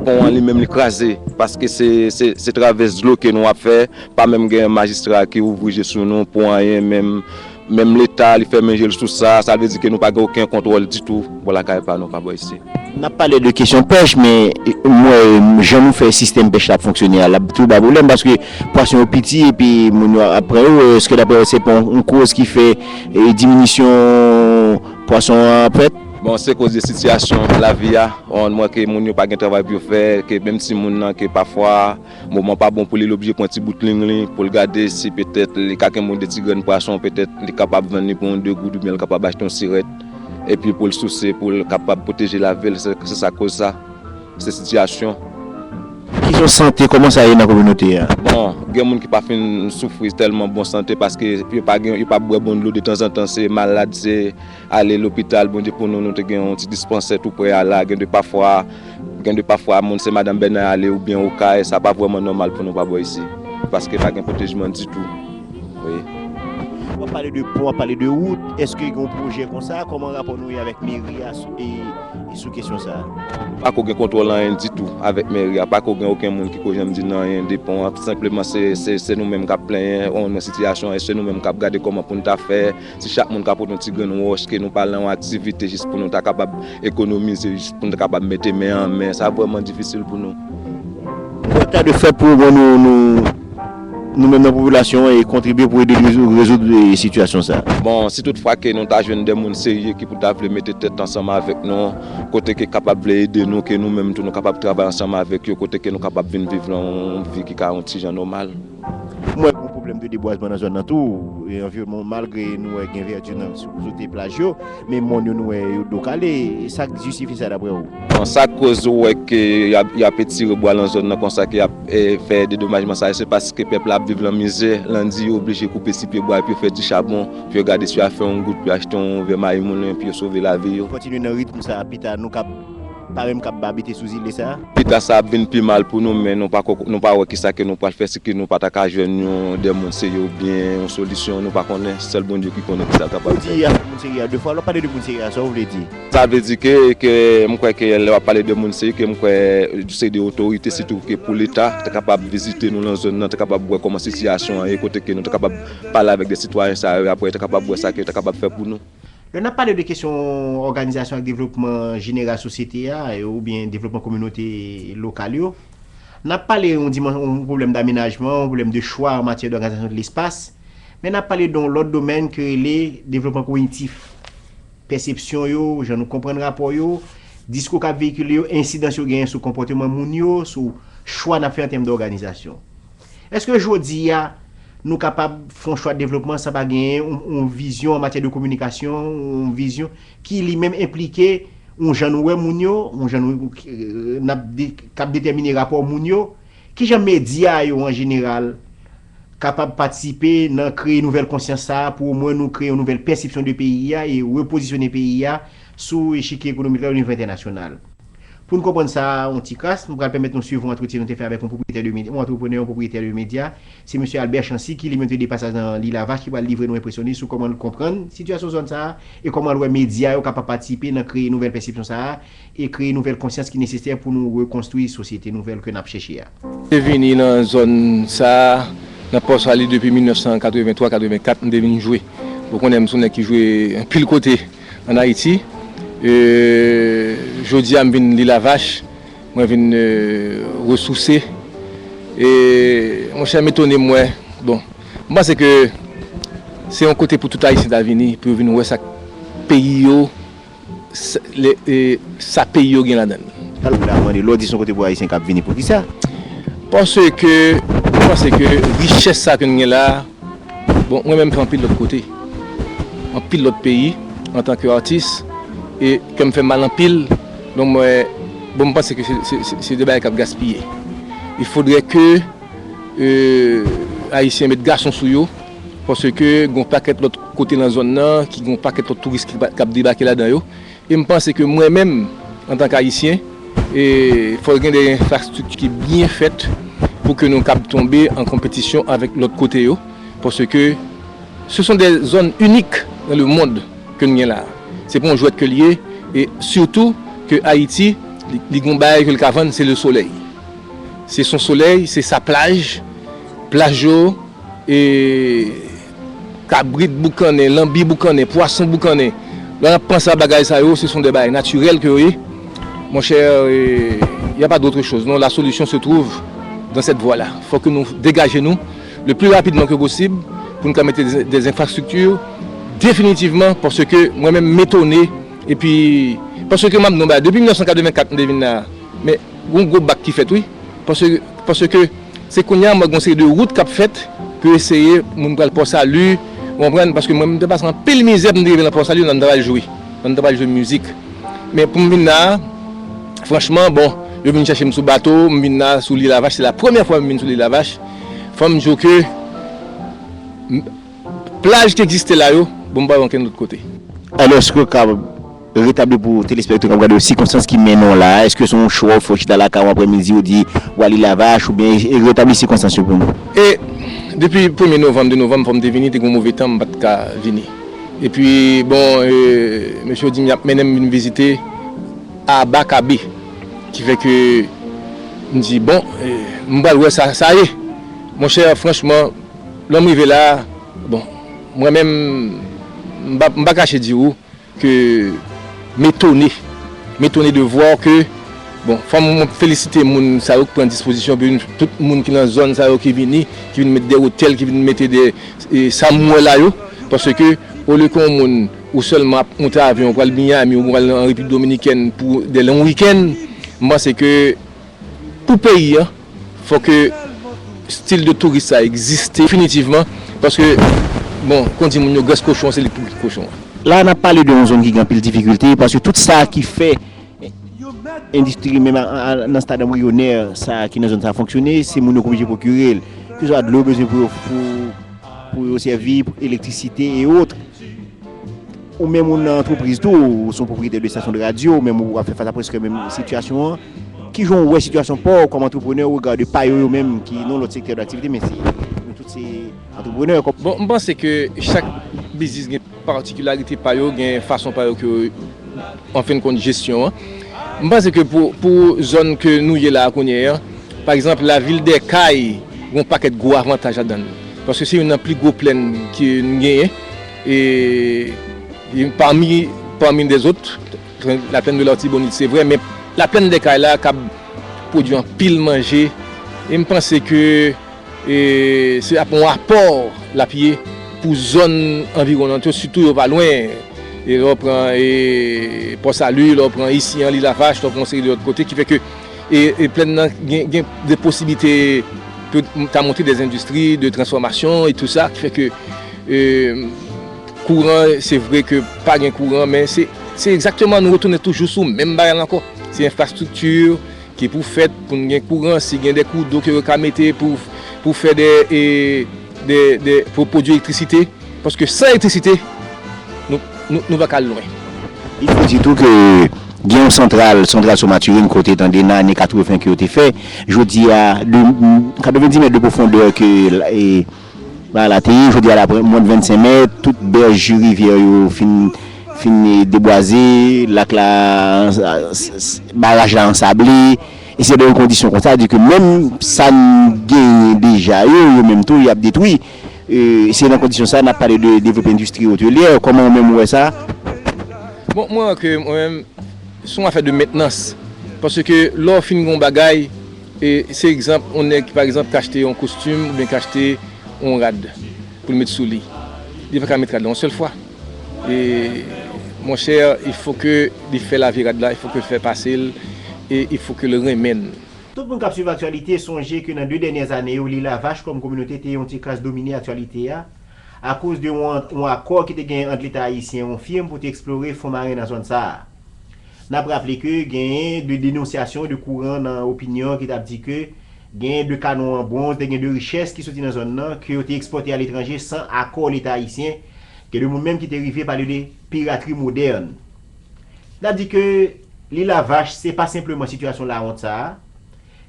pont lui-même écrasé parce que c'est traverse l'eau que nous a fait, pas même gain magistrat qui ouvre sur nous pour rien même l'État il fait manger tout ça, ça veut dire que nous pas aucun contrôle du tout. Voilà quand pas nous pas ici. On a parlé de question pêche, mais moi, je nous fais système pêche à fonctionner. Là, tout le problème parce que poisson petit et puis après, est-ce que d'après c'est une cause qui fait diminution poisson après? Bon, c'est cause de situation la vie on moi que moun yo pas gain travail pour faire, que même si moun que parfois moment pas bon pour l'objet pour un petit bout de ligne pour le garder si peut-être les quelqu'un monde de petit grain poisson peut-être il capable de vendre pour 2 gouttes ou bien capable acheter une sirette. Et puis pour le soucier, pour le capable protéger la ville, c'est ça cause ça, cette situation. Question santé, comment ça y est dans la communauté? Bon, il y a des gens qui pas fin souffrir tellement bonne santé parce que il pas boire bonne l'eau de temps en temps, c'est malade, c'est aller à l'hôpital, bon Dieu pour nous avons un petit dispensaire tout près à là, de parfois monde c'est madame Bernard aller ou bien au cas, ça pas vraiment normal pour nous pas boire ici parce que pas de protégement du tout. Oui. On va parler de pont, on va parler de route. Est-ce qu'il y a un projet comme ça? Comment rapport nous avec mairie et sous question ça? Pas qu'on contrôle rien du tout avec mairie, pas qu'on aucun monde qui peut me dire non rien des ponts. Simplement c'est nous-mêmes qui plaignons on une situation et c'est nous-mêmes qui regarder comment pour nous faire. Si chaque monde qui porte un petit grain roche que nous parlons en activité juste pour nous être capable d'économiser, juste pour nous capable de mettre main en main, c'est vraiment difficile pour nous. Qu'est-ce de fait pour nous-mêmes la population et contribuer pour aider résoudre les situations ça. Bon, si toutefois que nous avons des gens sérieux qui peuvent mettre tête ensemble avec nous, côté qui est capable d'aider nous, que nous-mêmes nous capables de travailler ensemble avec eux, côté que nous capables de vivre une vie qui est un petit genre normal. Moi, problème de déboisement dans la zone tout et environnement malgré nous gain vertu dans côté plage mais mon nous do calé ça justifie ça d'après vous. Ça cause que y a petit rebois dans zone comme ça qui a fait des dommagements ça c'est parce que peuple a vivre en misère lundi obligé couper si pied bois puis faire du charbon puis regarder si a fait un goutte puis acheter un verre maïs moulin puis sauver la vie. Continue dans rythme ça pita nous cap pas même cap habiter sous île ça. Pita ça bien plus mal pour nous mais nous pas qui ça que nous pas faire c'est que nous pas ta joindre des monde sérieux bien une solution nous pas connaître seul bon Dieu qui connaît ça capable. Dit à monde sérieux deux fois on parler de monde sérieux ça vous voulez dire. Ça veut dire que moi crois que elle va parler de monde sérieux que moi crois c'est des autorités surtout que pour l'état est capable visiter nous dans zone est capable voir comment situation et côté que nous est capable parler avec des citoyens ça après est capable voir ça que est capable faire pour nous. On a parlé de questions organisation et développement général société ou bien développement communauté locale. On a parlé un problème d'aménagement, un problème de choix en matière d'organisation de l'espace, mais on a parlé dans l'autre domaine que les développements cognitifs, perception yo, j'en comprendre rapport yo, discours qu'a véhiculé yo, incidence yo gain sur comportement moun yo, sur choix n'a fait en termes d'organisation. Est-ce que aujourd'hui nous capables de faire un choix de développement, ça va gagner une vision en matière de communication, une vision qui lui-même impliqué un jeune ouais mounio, un jeune cap déterminer rapport mounio, qui j'aime média en général capable de participer dans créer une nouvelle conscience ça pour au moins nous créer une nouvelle perception du pays et repositionner le pays sous échiquier économique au niveau international. Pour nous comprendre ça, on t'y casse, nous allons permettre de nous suivre un entretien nous fait avec un propriétaire de médias, un entrepreneur, un propriétaire de médias. C'est M. Albert Chancy qui limite des passages dans l'île Lavache qui va livrer nous impressionner sur comment comprendre la situation zone ça et comment les médias sont capables de participer dans créer une nouvelle perception ça et créer une nouvelle conscience qui est nécessaire pour nous reconstruire une société nouvelle que nous avons cherché. Je suis venu dans la zone ça, dans Port Salut depuis 1983-84, nous devons jouer. Donc on aime son qui joue un pile côté en Haïti. Jeudi, je viens de la vache, je viens ressourcer. Et mon cher m'étonne, moi, bon, moi c'est que c'est un côté pour tout Haïtien d'avenir, pour venir voir sa pays, sa pays qui est là-dedans. L'autre son côté pour Haïtien qui venir pour qui ça? Parce que richesse ça que nous avons là, bon, moi-même je fais un pile de l'autre côté, un pile de l'autre pays en tant qu'artiste. Et comme fait mal en pile, donc moi, bon, je pense que c'est des bagages qui gaspillé. Il faudrait que Haïtiens mettent garçons sous eux, parce que il y a un paquet de l'autre côté dans la zone là, qui ont un paquet de touristes qui débarqué là-dedans. Et je pense que moi-même, en tant qu'Haïtien, il faudrait des infrastructures qui sont bien faites pour que nous puissions tomber en compétition avec l'autre côté. Parce que ce sont des zones uniques dans le monde que nous avons là. C'est pour un jouet que lié et surtout que Haïti, les gombailles que le cavane, c'est le soleil. C'est son soleil, c'est sa plage et cabrit boucané, lambi boucané, poisson boucané. Là on pense à bagaille ça ce sont des bagailles naturelles que oui. Mon cher, il n'y a pas d'autre chose. Non, la solution se trouve dans cette voie-là. Il faut que nous dégagions le plus rapidement que possible pour nous mettre des infrastructures. Définitivement, parce que moi-même m'étonné, et puis, parce que moi, depuis 1984, mais un gros bac qui fait, oui, parce que c'est qu'on y a une série de routes qui fait pour essayer de passer à lui, parce que moi, je passe en pile misère pour me passer à lui, on va jouer musique. Mais pour moi, franchement, bon, je viens chercher sur bateau, je viens sur l'île Lavache, c'est la première fois que je viens sur l'île Lavache. Il faut me dire que plage qui existait là, bon, bah, on est de l'autre côté. Alors, est-ce que rétablir pour téléspectateurs regarder les circonstances qui mènent là, est-ce que son choix il faut que la carte après-midi ou dit ou aller la vache ou bien rétablir les circonstances pour nous? Et depuis le 1er novembre, 2 novembre, faut me devenir des mauvais temps, pas venir. Et puis bon, monsieur dit me visiter à Bakabi qui fait que me dit bon, ouais ça y est. Mon cher, franchement, l'homme arrivé là, bon, moi-même m'pas cacher dire que m'étonné de voir que bon, faut féliciter moun ça qui prend disposition tout le monde qui dans zone ça qui vient mettre des hôtels, qui vient mettre des samoué là yo parce que au lieu qu'on moun ou seulement monter avion pour aller Miami ou aller en République dominicaine pour des longs week-ends, moi c'est que pour pays faut que style de tourisme a existé définitivement parce que bon, quand on dit mon gaz cochon, c'est les plus cochons. Là, on a parlé de zone qui a pile difficulté parce que tout ça qui fait industrie même dans le stade embryonnaire, ça qui dans zone ça fonctionner, c'est mon obligé procurer que ce soit de l'eau besoin pour servir pour électricité et autres. Ou même une entreprise tout, ou son propriétaire de station de radio, ou même ou a fait face à presque la même situation qui joue une situation pas comme entrepreneur ou regarde pas eux même qui non l'autre secteur d'activité mais c'est tous ces entrepreneurs. Bon, je pense que chaque business a une particularité par eux, une façon par eux que en fin de compte gestion. Je pense que pour zone que nous y là par exemple la ville des Cailles, a un paquet de gros avantages à donner parce que c'est une plus gros plaine qui nous gagne et parmi les autres la plaine de l'Artibonite c'est vrai mais la plaine des Cailles là qui produit un pile manger et je pense que c'est un rapport la pied pour zone environnante surtout pas loin et on prend et pour salut on prend ici en Lille-la-Vache on prend de l'autre côté qui fait que et plaine des possibilités peut monter des industries de transformation et tout ça qui fait que courant c'est vrai que pas de courant mais c'est exactement nous retourner toujours sur même barrière encore c'est infrastructure qui est pour faire pour gagner courant si gagne des cours d'eau que on mettre pour faire des pour produire électricité parce que sans électricité nous va pas loin. Il faut dire tout que Guillaume centrale sur Mathurin côté dans des années 80 qui ont été fait, je dis à 90 mètres de profondeur que et la TI, je dis à la moins de 25 mètres, toute berge rivière fin déboisée, la barrage là ensablé et c'est des conditions comme ça dit que même ça gagne déjà même tout il y a détruit c'est dans condition ça on a parlé de développer industrie hôtelière comment même ouais ça bon moi que moi-même sont affaire de maintenance parce que l'or fin gon bagaille et c'est exemple on est par exemple acheter un costume ou bien acheter un rad pour le mettre sous lit il faut qu'à mettre là une seule fois et mon cher il faut que il fait la virade là il faut que le faire passer et il faut que le remène. Tout le monde qui suit l'actualité songez que dans 2 dernières années où Lille-la-Vache comme communauté était une petite classe dominée l'actualité à cause de un accord qui était gagné entre l'État haïtien et un firme pour explorer fonds marins dans la zone ça. N'a rappelé que gain de dénonciation de courant dans opinion qui t'a dit que gain de canons en bronze, gain de richesses qui sont dans la zone là qui ont été exportées à l'étranger sans accord l'État haïtien que le monde même qui est arrivé par de piraterie moderne. N'a dit que Lille-la-Vache c'est pas simplement situation la honte ça.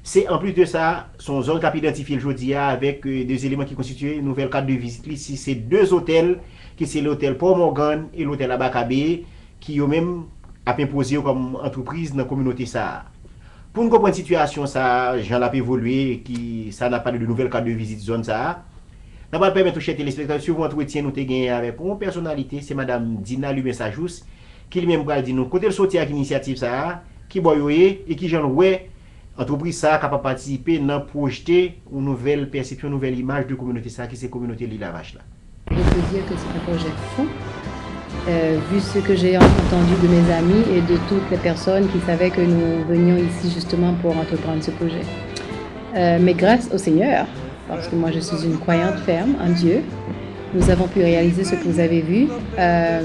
C'est en plus de ça, son zone qui a identifié le jeudi avec des éléments qui constituent une nouvelle carte de visite. Ici, c'est 2 hôtels, qui c'est l'hôtel Port Morgan et l'hôtel Abakabé, qui ont même imposé comme entreprise dans la communauté ça. Pour nous comprendre la situation, ça, j'en ai évolué, qui ça n'a pas de nouvelle carte de visite zone ça. Nous allons permettre aux chers téléspectateurs, sur votre entretien, nous avons gagné avec une personnalité, c'est Madame Dina Lumé-Sajous, qui lui-même va dire nous, côté le sortir avec l'initiative ça, qui boyoye et qui j'en ouais. Entreprise ça capable participer dans projeter une nouvelle perception, une nouvelle image de communauté ça qui c'est communauté Lille-la-Vache là. Je peux dire que c'est un projet fou, vu ce que j'ai entendu de mes amis et de toutes les personnes qui savaient que nous venions ici justement pour entreprendre ce projet. Mais grâce au Seigneur, parce que moi je suis une croyante ferme en Dieu, nous avons pu réaliser ce que vous avez vu,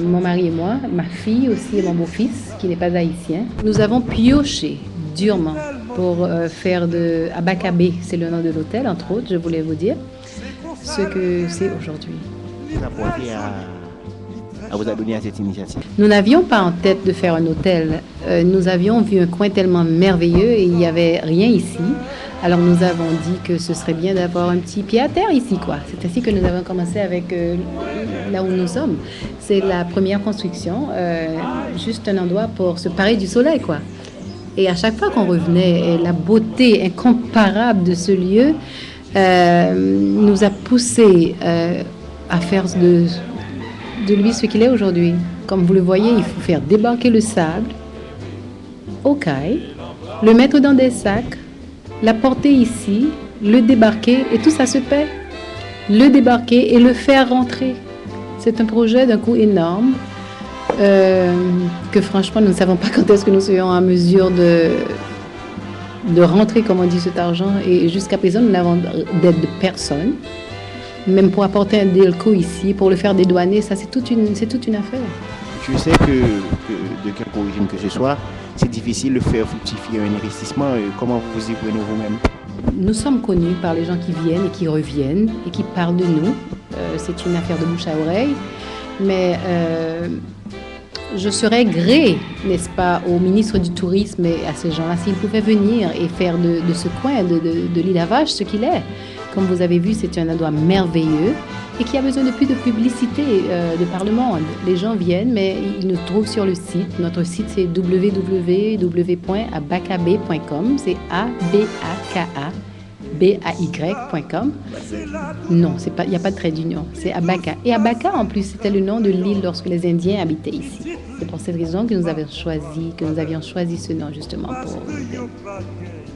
mon mari et moi, ma fille aussi et mon beau-fils qui n'est pas haïtien. Nous avons pioché durement pour faire de Abakabé, c'est le nom de l'hôtel entre autres, je voulais vous dire, ce que c'est aujourd'hui. À vous donner à cette initiative. Nous n'avions pas en tête de faire un hôtel, nous avions vu un coin tellement merveilleux et il n'y avait rien ici. Alors nous avons dit que ce serait bien d'avoir un petit pied à terre ici, quoi. C'est ainsi que nous avons commencé avec là où nous sommes. C'est la première construction, juste un endroit pour se parer du soleil, quoi. Et à chaque fois qu'on revenait, la beauté incomparable de ce lieu nous a poussé à faire de lui ce qu'il est aujourd'hui. Comme vous le voyez, il faut faire débarquer le sable au caille, le mettre dans des sacs, la porter ici, le débarquer et tout ça se paie. Le débarquer et le faire rentrer. C'est un projet d'un coût énorme. Que franchement nous ne savons pas quand est-ce que nous serons en mesure de rentrer, comme on dit, cet argent. Et jusqu'à présent, nous n'avons d'aide de personne. Même pour apporter un DELCO ici, pour le faire dédouaner, ça c'est toute une affaire. Je sais que de quelque origine que ce soit, c'est difficile de faire fructifier un investissement. Comment vous vous y prenez vous-même? Nous sommes connus par les gens qui viennent et qui reviennent et qui parlent de nous. C'est une affaire de bouche à oreille. Mais je serais gré, n'est-ce pas, au ministre du Tourisme et à ces gens-là, s'ils pouvaient venir et faire de ce coin de l'île à Vache ce qu'il est. Comme vous avez vu, c'est un endroit merveilleux et qui a besoin de plus de publicité de par le monde. Les gens viennent, mais ils nous trouvent sur le site. Notre site, c'est www.abakabe.com. C'est ABAKABAY.com. Non, il n'y a pas de trait d'union. C'est Abaka. Et Abaka, en plus, c'était le nom de l'île lorsque les Indiens habitaient ici. C'est pour cette raison que nous avions choisi ce nom, justement, pour l'île.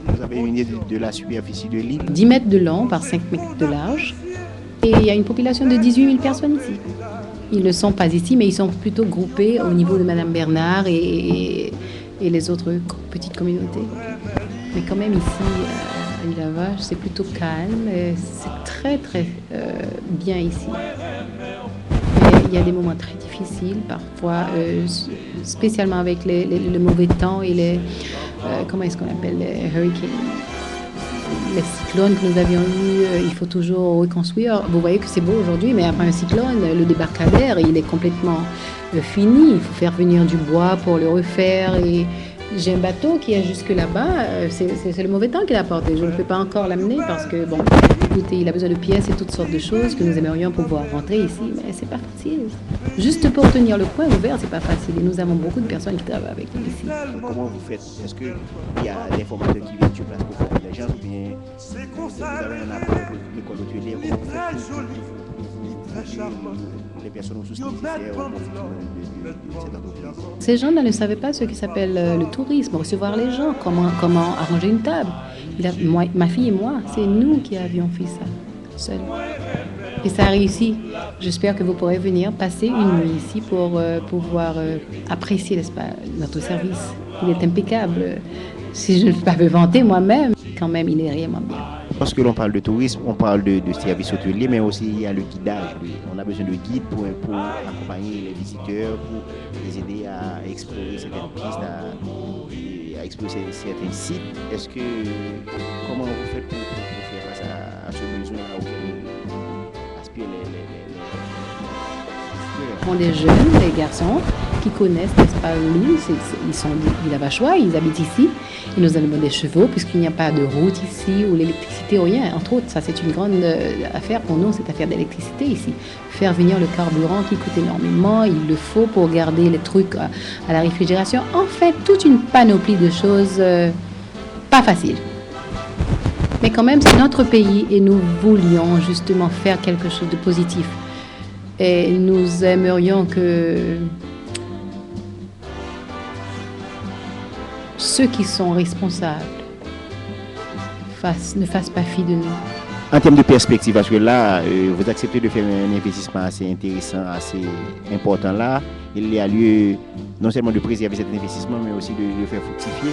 Vous avez une idée de la superficie de l'île? 10 mètres de long par 5 mètres de large. Et il y a une population de 18 000 personnes ici. Ils ne sont pas ici, mais ils sont plutôt groupés au niveau de Madame Bernard et les autres petites communautés. Mais quand même ici, à l'île à Vache, c'est plutôt calme. C'est très, très bien ici. Mais il y a des moments très difficiles, parfois, spécialement avec le mauvais temps et les... comment est-ce qu'on appelle les hurricanes, les cyclones que nous avions eus, il faut toujours reconstruire. Vous voyez que c'est beau aujourd'hui, mais après un cyclone, le débarcadère, il est complètement fini. Il faut faire venir du bois pour le refaire. Et j'ai un bateau qui est jusque là-bas. C'est le mauvais temps qu'il a apporté. Je ne peux pas encore l'amener parce que, bon, écoutez, il a besoin de pièces et toutes sortes de choses que nous aimerions pouvoir rentrer ici, mais c'est pas facile. Juste pour tenir le coin ouvert, c'est pas facile. Et nous avons beaucoup de personnes qui travaillent avec nous ici. Comment vous faites? Est-ce qu'il y a des formateurs qui viennent sur place pour former les gens ou bien vous avez un apport pour l'école hôtelière? Comment vous faites les personnes ressources nécessaires au profit de cette entreprise? Ces gens-là ne savaient pas ce qui s'appelle le tourisme, recevoir les gens, comment arranger une table. Ma fille et moi, c'est nous qui avions fait ça, seuls. Et ça a réussi. J'espère que vous pourrez venir passer une nuit ici pour pouvoir apprécier, n'est-ce pas, notre service. Il est impeccable. Si je ne peux pas me vanter moi-même, quand même, il est réellement bien. Lorsque l'on parle de tourisme, on parle de services hôteliers, mais aussi il y a le guidage. On a besoin de guides pour accompagner les visiteurs, pour les aider à explorer certaines pistes, à explorer certains sites. Comment vous faites pour faire face à ce besoin auquel aspirent les On des jeunes, des garçons qui connaissent, n'est-ce pas, l'île. Ils sont des Vachois, ils habitent ici. Ils nous donnent des chevaux puisqu'il n'y a pas de route ici ou l'électricité ou rien. Entre autres, ça c'est une grande affaire pour nous, cette affaire d'électricité ici. Faire venir le carburant qui coûte énormément, il le faut pour garder les trucs à la réfrigération. En fait, toute une panoplie de choses pas faciles. Mais quand même, c'est notre pays et nous voulions justement faire quelque chose de positif. Et nous aimerions que ceux qui sont responsables ne fassent pas fi de nous. En termes de perspective, parce que là, vous acceptez de faire un investissement assez intéressant, assez important là. Il y a lieu non seulement de préserver cet investissement, mais aussi de le faire fructifier.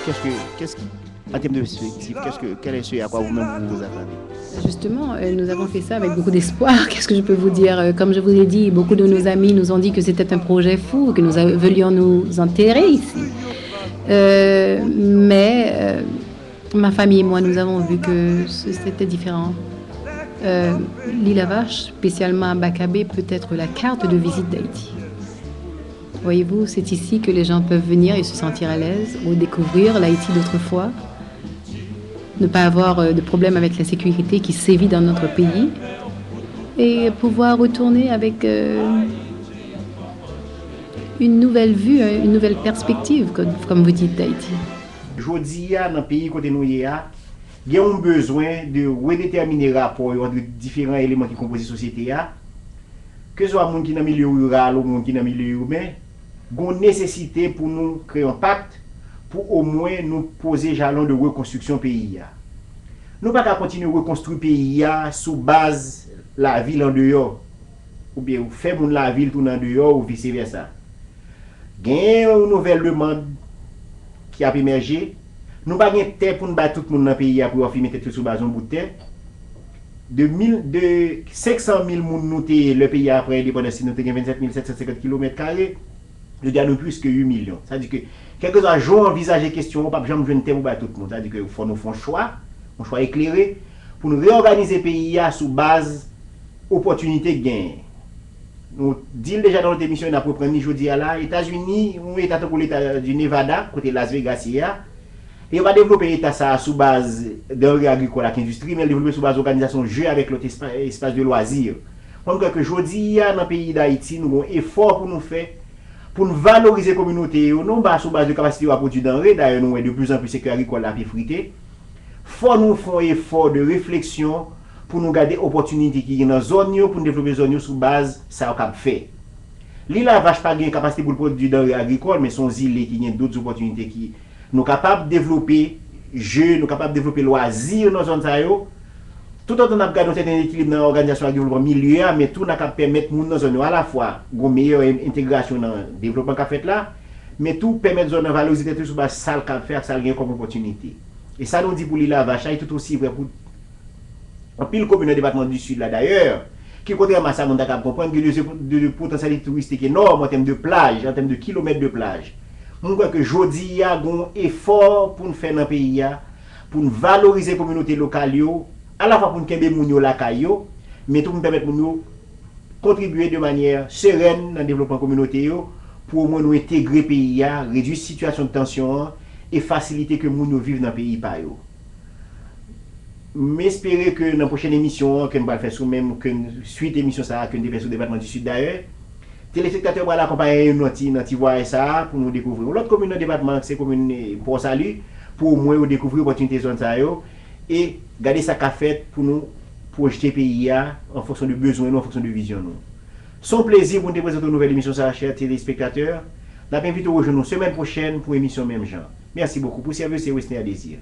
En termes de perspective, quel est ce à quoi vous-même vous attendez? Justement, nous avons fait ça avec beaucoup d'espoir. Qu'est-ce que je peux vous dire? Comme je vous ai dit, beaucoup de nos amis nous ont dit que c'était un projet fou, que nous voulions nous enterrer ici. Mais ma famille et moi, nous avons vu que c'était différent. L'île à Vache, spécialement à Bakabe, peut être la carte de visite d'Haïti. Voyez-vous, c'est ici que les gens peuvent venir et se sentir à l'aise, redécouvrir l'Haïti d'autrefois, ne pas avoir de problème avec la sécurité qui sévit dans notre pays et pouvoir retourner avec une nouvelle vue, une nouvelle perspective, comme vous dites, d'Haïti. Aujourd'hui, dans le pays côté nous, il y a un besoin de redéterminer le rapport entre différents éléments qui composent la société. Que ce soit le monde qui est dans le milieu rural ou le monde qui est dans le milieu urbain, il y a une nécessité pour nous créer un pacte pour au moins nous poser jalon de reconstruction pays. Nous ne pouvons pas continuer à reconstruire le pays sous base de la ville en dehors. Ou bien faire la ville tourner en dehors ou vice-versa. Il y a une nouvelle demande qui a émergé. Nous pas de terre pour nous battre tout le monde dans le pays pour faire mettre tout sous base un bout de terre. De 500 000 moun nous le pays après l'indépendance, nous avons 27 750 km². Je dis à nous plus que 8 millions. Ça veut dire que quelques jours envisager question, pas jamais jouer terre pour battre tout le monde. Ça veut dire qu'il faut nous faire un choix éclairé pour nous réorganiser le pays sous base opportunité gain. Nous disons déjà dans notre émission, on a pour premier jeudi à là, États-Unis, un État comme l'État du Nevada, côté Las Vegas, et on va développer l'État ça sous base d'enrées agricoles et industrie, mais développer sous base d'organisation de jeu avec l'autre espace de loisirs. Donc, que jeudi, dans le pays d'Haïti, nous avons un effort pour nous faire, pour nous valoriser la communauté, non pas sous base de capacité à produire denrées, d'ailleurs, nous avons de plus en plus secteur agricole à frité. Il faut nous faire un effort de réflexion pour nous garder l'opportunité qui est dans la zone, pour nous développer la zone sous base de ça qu'on fait. L'île la vache pas une capacité pour produire denrées agricoles, mais son île qui a d'autres opportunités qui nous sommes capables de développer jeux, nous sommes capables de développer loisirs dans la zone. Tout en train de garder un certain équilibre dans l'organisation agricole milieu, mais tout n'a qu'à permettre aux gens zone à la fois une meilleure intégration dans le développement qu'a fait là, mais tout permettre aux gens de valoriser tout sur base de ça qu'a fait, ça gagne comme opportunité. Et ça nous dit pour l'île la vache, c'est tout aussi vrai pour en pile commune département du sud là d'ailleurs, qui contrairement à ça, on a comprendre que le potentiel touristique énorme en termes de plage, en termes de kilomètres de plage. On croit que aujourd'hui, il y a un effort pour nous faire dans le pays, pour nous valoriser la communauté locale, à la fois pour nous faire des la caillou, mais tout nous permettre de nous contribuer de manière sereine dans le développement de la communauté, pour au moins nous intégrer le pays, réduire la situation de tension et faciliter que nous vivons dans le pays. M'espérer que dans la prochaine émission, que nous allons faire sur même que suite émission ça, que nous devons faire sur le département du sud d'ailleurs, téléspectateurs vont accompagner nous dans voir ça pour nous découvrir. L'autre commune dans le département, c'est la commune pour salut, pour au moins découvrir l'opportunité zone ça et garder ça qu'a fait pour nous projeter le pays en fonction de besoins, en fonction de vision. C'est un plaisir pour nous présenter une nouvelle émission ça, chers téléspectateurs. Nous invitons aux semaine prochaine pour une émission même genre. Merci beaucoup. Pour servir, c'est Western à Désir.